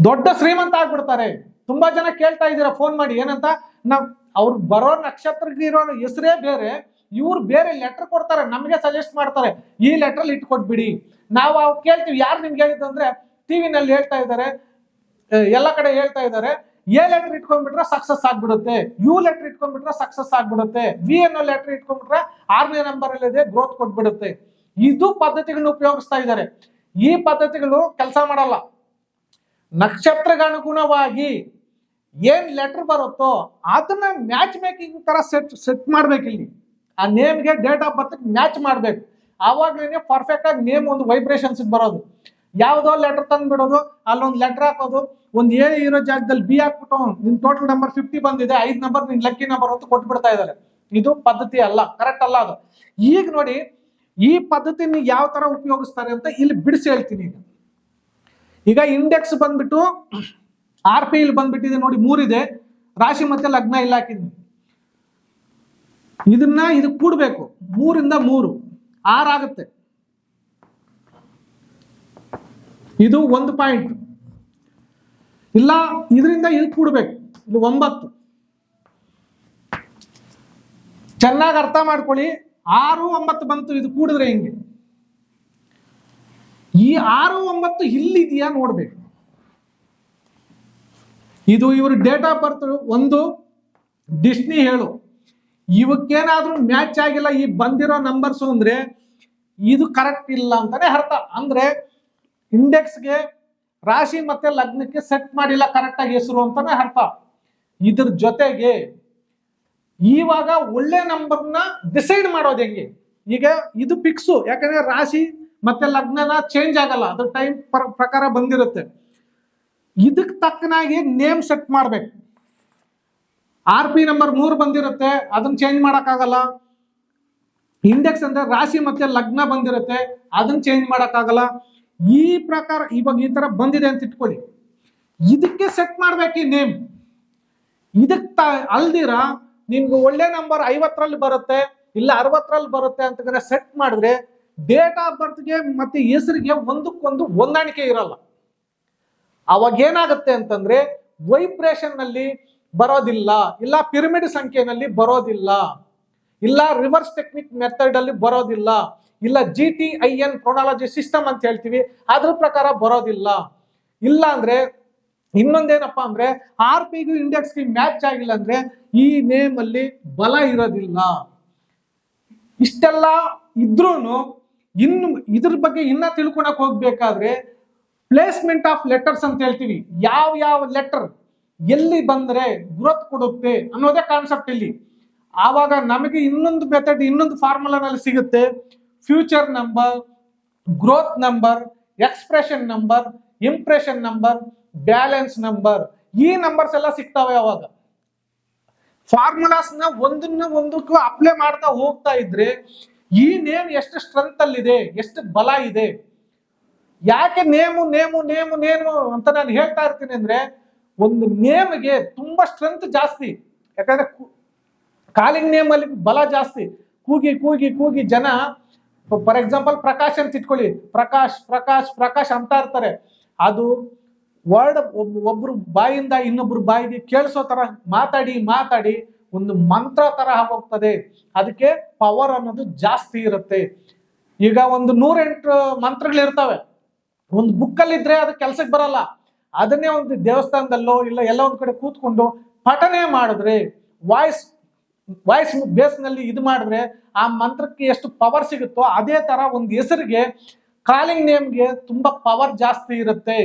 ದೊಡ್ಡ ಶ್ರೀಮಂತ ಆಗ್ಬಿಡ್ತಾರೆ. ತುಂಬಾ ಜನ ಕೇಳ್ತಾ ಇದ್ದೀರಾ ಫೋನ್ ಮಾಡಿ, ಏನಂತ, ನಾವ್ ಅವ್ರು ಬರೋ ನಕ್ಷತ್ರಕ್ಕೆ ಇರೋ ಹೆಸರೇ ಬೇರೆ, ಇವ್ರು ಬೇರೆ ಲೆಟರ್ ಕೊಡ್ತಾರೆ, ನಮ್ಗೆ ಸಜೆಸ್ಟ್ ಮಾಡ್ತಾರೆ ಈ ಲೆಟರ್ ಇಟ್ಕೊಟ್ಬಿಡಿ. ನಾವು ಅವ್ ಕೇಳ್ತೀವಿ, ಯಾರು ನಿಮ್ಗೆ ಹೇಳಿದಂದ್ರೆ ಟಿವಿನಲ್ಲಿ ಹೇಳ್ತಾ ಇದ್ದಾರೆ, ಎಲ್ಲ ಕಡೆ ಹೇಳ್ತಾ ಇದ್ದಾರೆ, A ಲೆಟರ್ ಇಟ್ಕೊಂಡ್ಬಿಟ್ರೆ ಸಕ್ಸಸ್ ಆಗ್ಬಿಡುತ್ತೆ, U ಲೆಟರ್ ಇಟ್ಕೊಂಡ್ಬಿಟ್ರೆ ಸಕ್ಸಸ್ ಆಗ್ಬಿಡುತ್ತೆ, V ಅನ್ನೋ ಲೆಟರ್ ಇಟ್ಕೊಂಡ್ಬಿಟ್ರೆ 6ನೇ ನಂಬರ್ ಅಲ್ಲಿ ಗ್ರೋತ್ ಕೊಟ್ಬಿಡುತ್ತೆ. ಇದು ಪದ್ಧತಿಗಳನ್ನ ಉಪಯೋಗಿಸ್ತಾ ಇದ್ದಾರೆ. ಈ ಪದ್ಧತಿಗಳು ಕೆಲಸ ಮಾಡಲ್ಲ. ನಕ್ಷತ್ರಗನುಗುಣವಾಗಿ ಏನ್ ಲೆಟರ್ ಬರುತ್ತೋ ಅದನ್ನ ಮ್ಯಾಚ್ ಮೇಕಿಂಗ್ ತರ ಸೆಟ್ ಮಾಡ್ಬೇಕು. ಇಲ್ಲಿ ಆ ನೇಮ್ಗೆ ಡೇಟ್ ಆಫ್ ಬರ್ತ್ ಮ್ಯಾಚ್ ಮಾಡ್ಬೇಕು. ಆವಾಗ್ಲೇನೆ ಪರ್ಫೆಕ್ಟ್ ಆಗಿ ನೇಮ್ ಒಂದು ವೈಬ್ರೇಷನ್ಸ್ ಬರೋದು. ಯಾವ್ದೋ ಲೆಟರ್ ತಂದು ಬಿಡೋದು, ಅಲ್ಲೊಂದು ಲೆಟರ್ ಹಾಕೋದು, ಒಂದು ಎ ಇರೋ ಜಾಗದಲ್ಲಿ ಬಿ ಹಾಕ್ಬಿಟ್ಟು ನಿನ್ ಟೋಟಲ್ ನಂಬರ್ 50 ಬಂದಿದೆ, 5 ನಂಬರ್ ನಿನ್ ಲಕ್ಕಿ ನಂಬರ್ ಅಂತ ಕೊಟ್ಬಿಡ್ತಾ ಇದ್ದಾರೆ. ಇದು ಪದ್ಧತಿ ಅಲ್ಲ, ಕರೆಕ್ಟ್ ಅಲ್ಲ ಅದು. ಈಗ ನೋಡಿ ಈ ಪದ್ಧತಿನ ಯಾವ ತರ ಉಪಯೋಗಿಸ್ತಾರೆ ಅಂತ ಇಲ್ಲಿ ಬಿಡಿಸಿ ಹೇಳ್ತೀನಿ. ಈಗ ಇಂಡೆಕ್ಸ್ ಬಂದ್ಬಿಟ್ಟು RP ಇಲ್ಲಿ ಬಂದ್ಬಿಟ್ಟಿದೆ ನೋಡಿ, 3 ಇದೆ, ರಾಶಿ ಮತ್ತೆ ಲಗ್ನ ಇಲ್ಲಿ ಹಾಕಿದ್ವಿ. ಇದನ್ನ ಇದಕ್ಕೆ ಕೂಡ್ಬೇಕು, 3 ಇಂದ 3 6 ಆಗುತ್ತೆ. ಇದು 1 ಪಾಯಿಂಟ್. ಇಲ್ಲ ಇದರಿಂದ ಇದಕ್ಕೆ ಕೂಡ್ಬೇಕು, ಇದು 9. ಚೆನ್ನಾಗಿ ಅರ್ಥ ಮಾಡ್ಕೊಳ್ಳಿ. 6 9 ಬಂತು, ಇದು ಕೂಡಿದ್ರೆ ಹಿಂಗೆ. ಈ 6 9 ಇಲ್ಲಿದೆಯಾ ನೋಡ್ಬೇಕು. ಇದು ಇವ್ರ ಡೇಟ್ ಆಫ್ ಬರ್ತ್ ಒಂದು ಡಿಸ್ನಿ ಹೇಳು. ಇವಕ್ಕೇನಾದ್ರೂ ಮ್ಯಾಚ್ ಆಗಿಲ್ಲ ಈ ಬಂದಿರೋ ನಂಬರ್ಸ್ ಅಂದ್ರೆ ಇದು ಕರೆಕ್ಟ್ ಇಲ್ಲ ಅಂತಾನೆ ಅರ್ಥ. ಅಂದ್ರೆ ಇಂಡೆಕ್ಸ್ಗೆ ರಾಶಿ ಮತ್ತೆ ಲಗ್ನಕ್ಕೆ ಸೆಟ್ ಮಾಡಿಲ್ಲ ಕರೆಕ್ಟ್ ಆಗಿ ಹೆಸರು ಅಂತಾನೆ ಅರ್ಥ. ಇದ್ರ ಜೊತೆಗೆ ಇವಾಗ ಒಳ್ಳೆ ನಂಬರ್ನ ಡಿಸೈಡ್ ಮಾಡೋದು ಹೆಂಗೆ? ಈಗ ಇದು ಫಿಕ್ಸು, ಯಾಕಂದ್ರೆ ರಾಶಿ ಮತ್ತೆ ಲಗ್ನನ ಚೇಂಜ್ ಆಗಲ್ಲ, ಅದ್ರ ಟೈಮ್ ಪ್ರಕಾರ ಬಂದಿರುತ್ತೆ. ಇದಕ್ಕೆ ತಕ್ಕನಾಗಿ ನೇಮ್ ಸೆಟ್ ಮಾಡ್ಬೇಕು. RP ನಂಬರ್ 3 ಬಂದಿರುತ್ತೆ, ಅದನ್ನ ಚೇಂಜ್ ಮಾಡಕ್ಕಾಗಲ್ಲ. ಇಂಡೆಕ್ಸ್ ಅಂದ್ರೆ ರಾಶಿ ಮತ್ತೆ ಲಗ್ನ ಬಂದಿರುತ್ತೆ, ಅದನ್ನ ಚೇಂಜ್ ಮಾಡಕ್ಕಾಗಲ್ಲ. ಈ ಪ್ರಕಾರ ಇವಾಗ ಈ ತರ ಬಂದಿದೆ ಅಂತ ಇಟ್ಕೊಳ್ಳಿ, ಇದಕ್ಕೆ ಸೆಟ್ ಮಾಡ್ಬೇಕು ಈ ನೇಮ್. ಇದಕ್ಕೆ ಅಲ್ದಿರ ನಿಮ್ಗೆ ಒಳ್ಳೆ ನಂಬರ್ 50ರಲ್ಲಿ ಬರುತ್ತೆ, ಇಲ್ಲ 60ರಲ್ಲಿ ಬರುತ್ತೆ ಅಂತ ಸೆಟ್ ಮಾಡಿದ್ರೆ ಡೇಟ್ ಆಫ್ ಬರ್ತ್ಗೆ ಮತ್ತೆ ಹೆಸರಿಗೆ ಒಂದಕ್ಕೊಂದು ಹೊಂದಾಣಿಕೆ ಇರಲ್ಲ. ಅವಾಗ ಏನಾಗುತ್ತೆ ಅಂತಂದ್ರೆ ವೈಬ್ರೇಷನ್ ನಲ್ಲಿ ಬರೋದಿಲ್ಲ, ಇಲ್ಲ ಪಿರಮಿಡ್ ಸಂಖ್ಯೆನಲ್ಲಿ ಬರೋದಿಲ್ಲ, ಇಲ್ಲ ರಿವರ್ಸ್ ಟೆಕ್ನಿಕ್ ಮೆಥಡ್ ಅಲ್ಲಿ ಬರೋದಿಲ್ಲ, ಇಲ್ಲ GTIN ಕ್ರೋನಾಲಜಿ ಸಿಸ್ಟಮ್ ಅಂತ ಹೇಳ್ತೀವಿ ಅದ್ರ ಪ್ರಕಾರ ಬರೋದಿಲ್ಲ. ಇಲ್ಲ ಅಂದ್ರೆ ಇನ್ನೊಂದೇನಪ್ಪಾ ಅಂದ್ರೆ RPಗೂ ಇಂಡೆಕ್ಸ್ಗೆ ಮ್ಯಾಚ್ ಆಗಿಲ್ಲ ಅಂದ್ರೆ ಈ ನೇಮ್ ಅಲ್ಲಿ ಬಲ ಇರೋದಿಲ್ಲ. ಇಷ್ಟೆಲ್ಲ ಇದ್ರೂನು ಇನ್ನು ಇದ್ರ ಬಗ್ಗೆ ಇನ್ನ ತಿಳ್ಕೊಳಕ್ ಹೋಗ್ಬೇಕಾದ್ರೆ ಪ್ಲೇಸ್ಮೆಂಟ್ ಆಫ್ ಲೆಟರ್ಸ್ ಅಂತ ಹೇಳ್ತೀವಿ. ಯಾವ ಲೆಟರ್ ಎಲ್ಲಿ ಬಂದ್ರೆ ಗ್ರೋತ್ ಕೊಡುತ್ತೆ ಅನ್ನೋದೇ ಕಾನ್ಸೆಪ್ಟ್ ಇಲ್ಲಿ. ಆವಾಗ ನಮಗೆ ಇನ್ನೊಂದು ಮೆಥಡ್, ಇನ್ನೊಂದು ಫಾರ್ಮುಲಾನಲ್ಲಿ ಸಿಗುತ್ತೆ. Future number, growth number, expression number, impression number, balance number, ಈ ನಂಬರ್ಸ್ ಎಲ್ಲ ಸಿಗ್ತವೆ. ಅವಾಗ ಫಾರ್ಮುಲಾಸ್ ನ ಒಂದಕ್ಕೂ ಅಪ್ಲೈ ಮಾಡ್ತಾ ಹೋಗ್ತಾ ಇದ್ರೆ ಈ ನೇಮ್ ಎಷ್ಟು ಸ್ಟ್ರೆಂತ್ ಅಲ್ಲಿದೆ, ಎಷ್ಟು ಬಲ ಇದೆ. ಯಾಕೆ ನೇಮು ನೇಮು ನೇಮು ನೇಮು ಅಂತ ನಾನು ಹೇಳ್ತಾ ಇರ್ತೀನಿ ಅಂದ್ರೆ ಒಂದು ನೇಮ್ಗೆ ತುಂಬಾ ಸ್ಟ್ರೆಂತ್ ಜಾಸ್ತಿ. ಯಾಕಂದ್ರೆ ಕಾಲಿಂಗ್ ನೇಮ್ ಅಲ್ಲಿ ಬಲ ಜಾಸ್ತಿ. ಕೂಗಿ ಕೂಗಿ ಕೂಗಿ ಜನ, ಫಾರ್ ಎಕ್ಸಾಂಪಲ್ ಪ್ರಕಾಶ್ ಅಂತ ಇಟ್ಕೊಳ್ಳಿ, ಪ್ರಕಾಶ್ ಪ್ರಕಾಶ್ ಪ್ರಕಾಶ್ ಅಂತ ಇರ್ತಾರೆ. ಅದು ವರ್ಡ್ ಒಬ್ರು ಬಾಯಿಂದ ಇನ್ನೊಬ್ರು ಬಾಯಿಗೆ ಕೇಳಿಸೋ ತರ ಮಾತಾಡಿ ಮಾತಾಡಿ ಒಂದು ಮಂತ್ರ ತರ ಹೋಗ್ತದೆ. ಅದಕ್ಕೆ ಪವರ್ ಅನ್ನೋದು ಜಾಸ್ತಿ ಇರುತ್ತೆ. ಈಗ ಒಂದು 108 ಮಂತ್ರಗಳಿರ್ತವೆ, ಒಂದು ಬುಕ್ಕಲ್ಲಿ ಇದ್ರೆ ಅದು ಕೆಲ್ಸಕ್ಕೆ ಬರಲ್ಲ. ಅದನ್ನೇ ಒಂದು ದೇವಸ್ಥಾನದಲ್ಲೋ ಇಲ್ಲ ಎಲ್ಲ ಒಂದ್ ಕಡೆ ಕೂತ್ಕೊಂಡು ಪಠನೆ ಮಾಡಿದ್ರೆ, ವಾಯ್ಸ್ ಬೇಸ್ ನಲ್ಲಿ ಇದು ಮಾಡಿದ್ರೆ ಆ ಮಂತ್ರಕ್ಕೆ ಎಷ್ಟು ಪವರ್ ಸಿಗುತ್ತೋ ಅದೇ ತರ ಒಂದು ಹೆಸರಿಗೆ, ಕಾಲಿಂಗ್ ನೇಮ್ಗೆ ತುಂಬಾ ಪವರ್ ಜಾಸ್ತಿ ಇರುತ್ತೆ.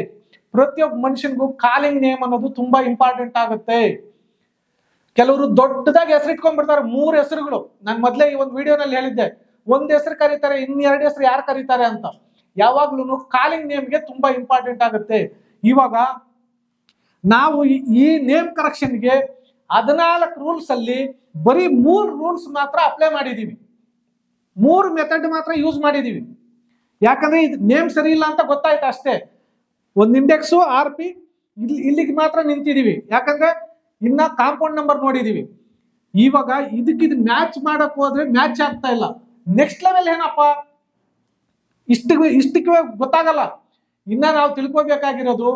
ಪ್ರತಿಯೊಬ್ಬ ಮನುಷ್ಯನಿಗೂ ಕಾಲಿಂಗ್ ನೇಮ್ ಅನ್ನೋದು ತುಂಬಾ ಇಂಪಾರ್ಟೆಂಟ್ ಆಗುತ್ತೆ. ಕೆಲವರು ದೊಡ್ಡದಾಗಿ ಹೆಸರು ಇಟ್ಕೊಂಡ್ಬಿಡ್ತಾರೆ, 3 ಹೆಸರುಗಳು. ನಾನು ಮೊದಲೇ ಈ ಒಂದು ವಿಡಿಯೋನಲ್ಲಿ ಹೇಳಿದ್ದೆ, 1 ಹೆಸರು ಕರೀತಾರೆ, 2 ಹೆಸರು ಯಾರು ಕರೀತಾರೆ ಅಂತ. ಯಾವಾಗ್ಲೂ ಕಾಲಿಂಗ್ ನೇಮ್ಗೆ ತುಂಬಾ ಇಂಪಾರ್ಟೆಂಟ್ ಆಗುತ್ತೆ. ಇವಾಗ ನಾವು ಈ ನೇಮ್ ಕರೆಕ್ಷನ್ಗೆ 14 ರೂಲ್ಸ್ ಅಲ್ಲಿ ಬರೀ 3 ರೂಲ್ಸ್ ಮಾತ್ರ ಅಪ್ಲೈ ಮಾಡಿದೀವಿ, 3 ಮೆಥಡ್ ಮಾತ್ರ ಯೂಸ್ ಮಾಡಿದೀವಿ. ಯಾಕಂದ್ರೆ ಇದು ನೇಮ್ ಸರಿ ಇಲ್ಲ ಅಂತ ಗೊತ್ತಾಯ್ತು ಅಷ್ಟೇ. ಒಂದು ಇಂಡೆಕ್ಸು RP ಇಲ್ಲಿಗೆ ಮಾತ್ರ ನಿಂತಿದೀವಿ, ಯಾಕಂದ್ರೆ ಇನ್ನ ಕಾಂಪೌಂಡ್ ನಂಬರ್ ನೋಡಿದೀವಿ. ಇವಾಗ ಇದಕ್ಕೆ ಮ್ಯಾಚ್ ಮಾಡಕ್ ಹೋದ್ರೆ ಮ್ಯಾಚ್ ಆಗ್ತಾ ಇಲ್ಲ. ನೆಕ್ಸ್ಟ್ ಲೆವೆಲ್ ಏನಪ್ಪಾ, ಇಷ್ಟಕ್ಕೆ ಗೊತ್ತಾಗಲ್ಲ. ಇನ್ನ ನಾವು ತಿಳ್ಕೊಬೇಕಾಗಿರೋದು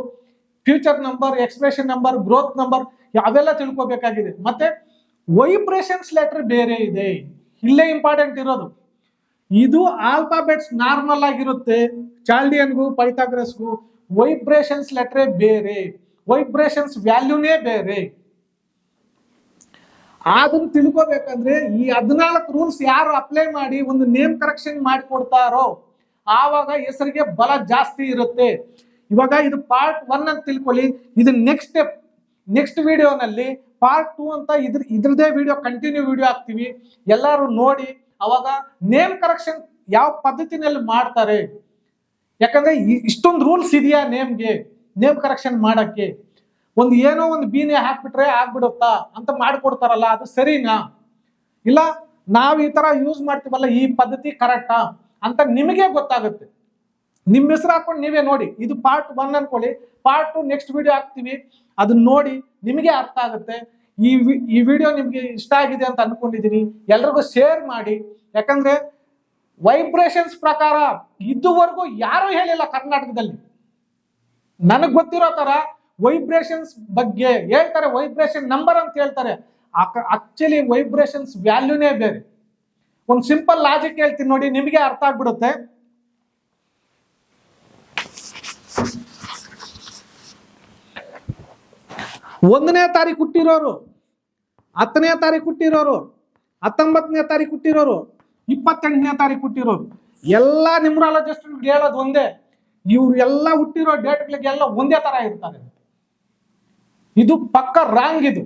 future number, expression number, growth number ಅವೆಲ್ಲ ತಿಳ್ಕೊಬೇಕಾಗಿದೆ. ಮತ್ತೆ ವೈಬ್ರೇಷನ್ಸ್ ಲೆಟರ್ ಬೇರೆ ಇದೆ, ಇಲ್ಲೇ ಇಂಪಾರ್ಟೆಂಟ್ ಇರೋದು. ಇದು ಆಲ್ಫಾಬೆಟ್ಸ್ ನಾರ್ಮಲ್ ಆಗಿರುತ್ತೆ, ಚಾಲ್ಡಿಯನ್ಗೂ ಪೈಥಾಗರಸ್ಗೂ. ವೈಬ್ರೇಷನ್ಸ್ ಲೆಟರ್ ಬೇರೆ, ವೈಬ್ರೇಷನ್ಸ್ ವ್ಯಾಲ್ಯೂನೇ ಬೇರೆ. ಅದನ್ನ ತಿಳ್ಕೊಬೇಕಂದ್ರೆ ಈ 14 ರೂಲ್ಸ್ ಯಾರು ಅಪ್ಲೈ ಮಾಡಿ ಒಂದು ನೇಮ್ ಕರೆಕ್ಷನ್ ಮಾಡಿಕೊಡ್ತಾರೋ ಆವಾಗ ಹೆಸರಿಗೆ ಬಲ ಜಾಸ್ತಿ ಇರುತ್ತೆ. ಇವಾಗ ಇದು ಪಾರ್ಟ್ 1 ಅಂತ ತಿಳ್ಕೊಳ್ಳಿ. ಇದು ನೆಕ್ಸ್ಟ್ ಸ್ಟೆಪ್. ನೆಕ್ಸ್ಟ್ ವಿಡಿಯೋನಲ್ಲಿ ಪಾರ್ಟ್ 2 ಅಂತ ಇದ್ರದೇ ವಿಡಿಯೋ ಕಂಟಿನ್ಯೂ ವಿಡಿಯೋ ಹಾಕ್ತೀವಿ. ಎಲ್ಲರೂ ನೋಡಿ. ಅವಾಗ ನೇಮ್ ಕರೆಕ್ಷನ್ ಯಾವ ಪದ್ಧತಿನಲ್ಲಿ ಮಾಡ್ತಾರೆ, ಯಾಕಂದ್ರೆ ಇಷ್ಟೊಂದು ರೂಲ್ಸ್ ಇದೆಯಾ ನೇಮ್ ಕರೆಕ್ಷನ್ ಮಾಡಕ್ಕೆ? ಒಂದು ಏನೋ ಒಂದು ಬೀನೆ ಹಾಕ್ಬಿಟ್ರೆ ಆಗ್ಬಿಡುತ್ತಾ ಅಂತ ಮಾಡ್ಕೊಡ್ತಾರಲ್ಲ, ಅದು ಸರಿನಾ? ಇಲ್ಲ ನಾವ್ ಈ ತರ ಯೂಸ್ ಮಾಡ್ತೀವಲ್ಲ, ಈ ಪದ್ಧತಿ ಕರೆಕ್ಟಾ ಅಂತ ನಿಮಗೆ ಗೊತ್ತಾಗುತ್ತೆ. ನಿಮ್ ಹೆಸರು ಹಾಕೊಂಡು ನೀವೇ ನೋಡಿ. ಇದು ಪಾರ್ಟ್ 1 ಅನ್ಕೊಳ್ಳಿ, ಪಾರ್ಟ್ 2 ನೆಕ್ಸ್ಟ್ ವಿಡಿಯೋ ಹಾಕ್ತೀವಿ, ಅದನ್ನ ನೋಡಿ ನಿಮಗೆ ಅರ್ಥ ಆಗುತ್ತೆ. ಈ ವಿಡಿಯೋ ನಿಮ್ಗೆ ಇಷ್ಟ ಆಗಿದೆ ಅಂತ ಅನ್ಕೊಂಡಿದೀನಿ. ಎಲ್ರಿಗೂ ಶೇರ್ ಮಾಡಿ. ಯಾಕಂದ್ರೆ ವೈಬ್ರೇಷನ್ಸ್ ಪ್ರಕಾರ ಇದುವರೆಗೂ ಯಾರು ಹೇಳಿಲ್ಲ ಕರ್ನಾಟಕದಲ್ಲಿ. ನನಗ್ ಗೊತ್ತಿರೋ ತರ ವೈಬ್ರೇಷನ್ಸ್ ಬಗ್ಗೆ ಹೇಳ್ತಾರೆ, ವೈಬ್ರೇಷನ್ ನಂಬರ್ ಅಂತ ಹೇಳ್ತಾರೆ. ಆಕ್ಚುಲಿ ವೈಬ್ರೇಷನ್ಸ್ ವ್ಯಾಲ್ಯೂನೇ ಬೇರೆ. ಒಂದು ಸಿಂಪಲ್ ಲಾಜಿಕ್ ಹೇಳ್ತೀನಿ ನೋಡಿ, ನಿಮಗೆ ಅರ್ಥ ಆಗ್ಬಿಡುತ್ತೆ. ಒಂದನೇ ತಾರೀಕು ಹುಟ್ಟಿರೋರು, 10ನೇ ತಾರೀಕು ಹುಟ್ಟಿರೋರು, 19ನೇ ತಾರೀಕು ಹುಟ್ಟಿರೋರು, 28ನೇ ತಾರೀಕು ಹುಟ್ಟಿರೋರು ಎಲ್ಲ ನ್ಯೂಮರಾಲಜಿಸ್ಟ್ ಹೇಳೋದು ಒಂದೇ. ಇವ್ರು ಎಲ್ಲ ಹುಟ್ಟಿರೋ ಡೇಟ್ಗಳಿಗೆಲ್ಲ ಒಂದೇ ತರ ಇರ್ತಾರೆ. ಇದು ಪಕ್ಕ ರಾಂಗ್. ಇದು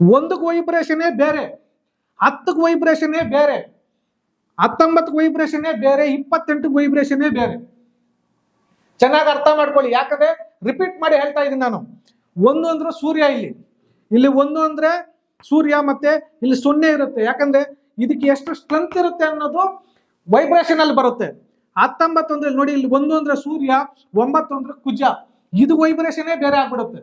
1ಕ್ಕೆ ವೈಬ್ರೇಷನ್ನೇ ಬೇರೆ, 10ಕ್ಕೆ ವೈಬ್ರೇಷನ್ನೇ ಬೇರೆ, 19ಕ್ಕೆ ವೈಬ್ರೇಷನ್ನೇ ಬೇರೆ, 28ಕ್ಕೆ ವೈಬ್ರೇಷನ್ನೇ ಬೇರೆ. ಚೆನ್ನಾಗಿ ಅರ್ಥ ಮಾಡ್ಕೊಳ್ಳಿ. ಯಾಕಂದ್ರೆ ರಿಪೀಟ್ ಮಾಡಿ ಹೇಳ್ತಾ ಇದ್ದೀನಿ ನಾನು. 1 ಅಂದ್ರೆ ಸೂರ್ಯ, ಇಲ್ಲಿ 1 ಅಂದ್ರೆ ಸೂರ್ಯ, ಮತ್ತೆ ಇಲ್ಲಿ 0 ಇರುತ್ತೆ. ಯಾಕಂದ್ರೆ ಇದಕ್ಕೆ ಎಷ್ಟು ಸ್ಟ್ರೆಂತ್ ಇರುತ್ತೆ ಅನ್ನೋದು ವೈಬ್ರೇಷನ್ ಅಲ್ಲಿ ಬರುತ್ತೆ. 19 ಅಂದ್ರೆ ನೋಡಿ, ಇಲ್ಲಿ 1 ಅಂದ್ರೆ ಸೂರ್ಯ, 9 ಅಂದ್ರೆ ಕುಜ, ಇದು ವೈಬ್ರೇಷನ್ನೇ ಬೇರೆ ಆಗ್ಬಿಡುತ್ತೆ.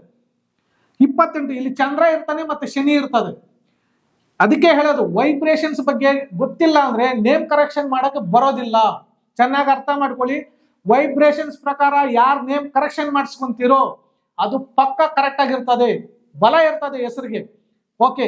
28 ಇಲ್ಲಿ ಚಂದ್ರ ಇರ್ತಾನೆ ಮತ್ತೆ ಶನಿ ಇರ್ತದೆ. ಅದಕ್ಕೆ ಹೇಳೋದು ವೈಬ್ರೇಷನ್ಸ್ ಬಗ್ಗೆ ಗೊತ್ತಿಲ್ಲ ಅಂದ್ರೆ ನೇಮ್ ಕರೆಕ್ಷನ್ ಮಾಡಕ್ಕೆ ಬರೋದಿಲ್ಲ. ಚೆನ್ನಾಗಿ ಅರ್ಥ ಮಾಡ್ಕೊಳ್ಳಿ. ವೈಬ್ರೇಷನ್ಸ್ ಪ್ರಕಾರ ಯಾರು ನೇಮ್ ಕರೆಕ್ಷನ್ ಮಾಡಿಸ್ಕೊಂತೀರೋ ಅದು ಪಕ್ಕ ಕರೆಕ್ಟ್ ಆಗಿರ್ತದೆ, ಬಲ ಇರ್ತದೆ ಹೆಸರಿಗೆ. ಓಕೆ.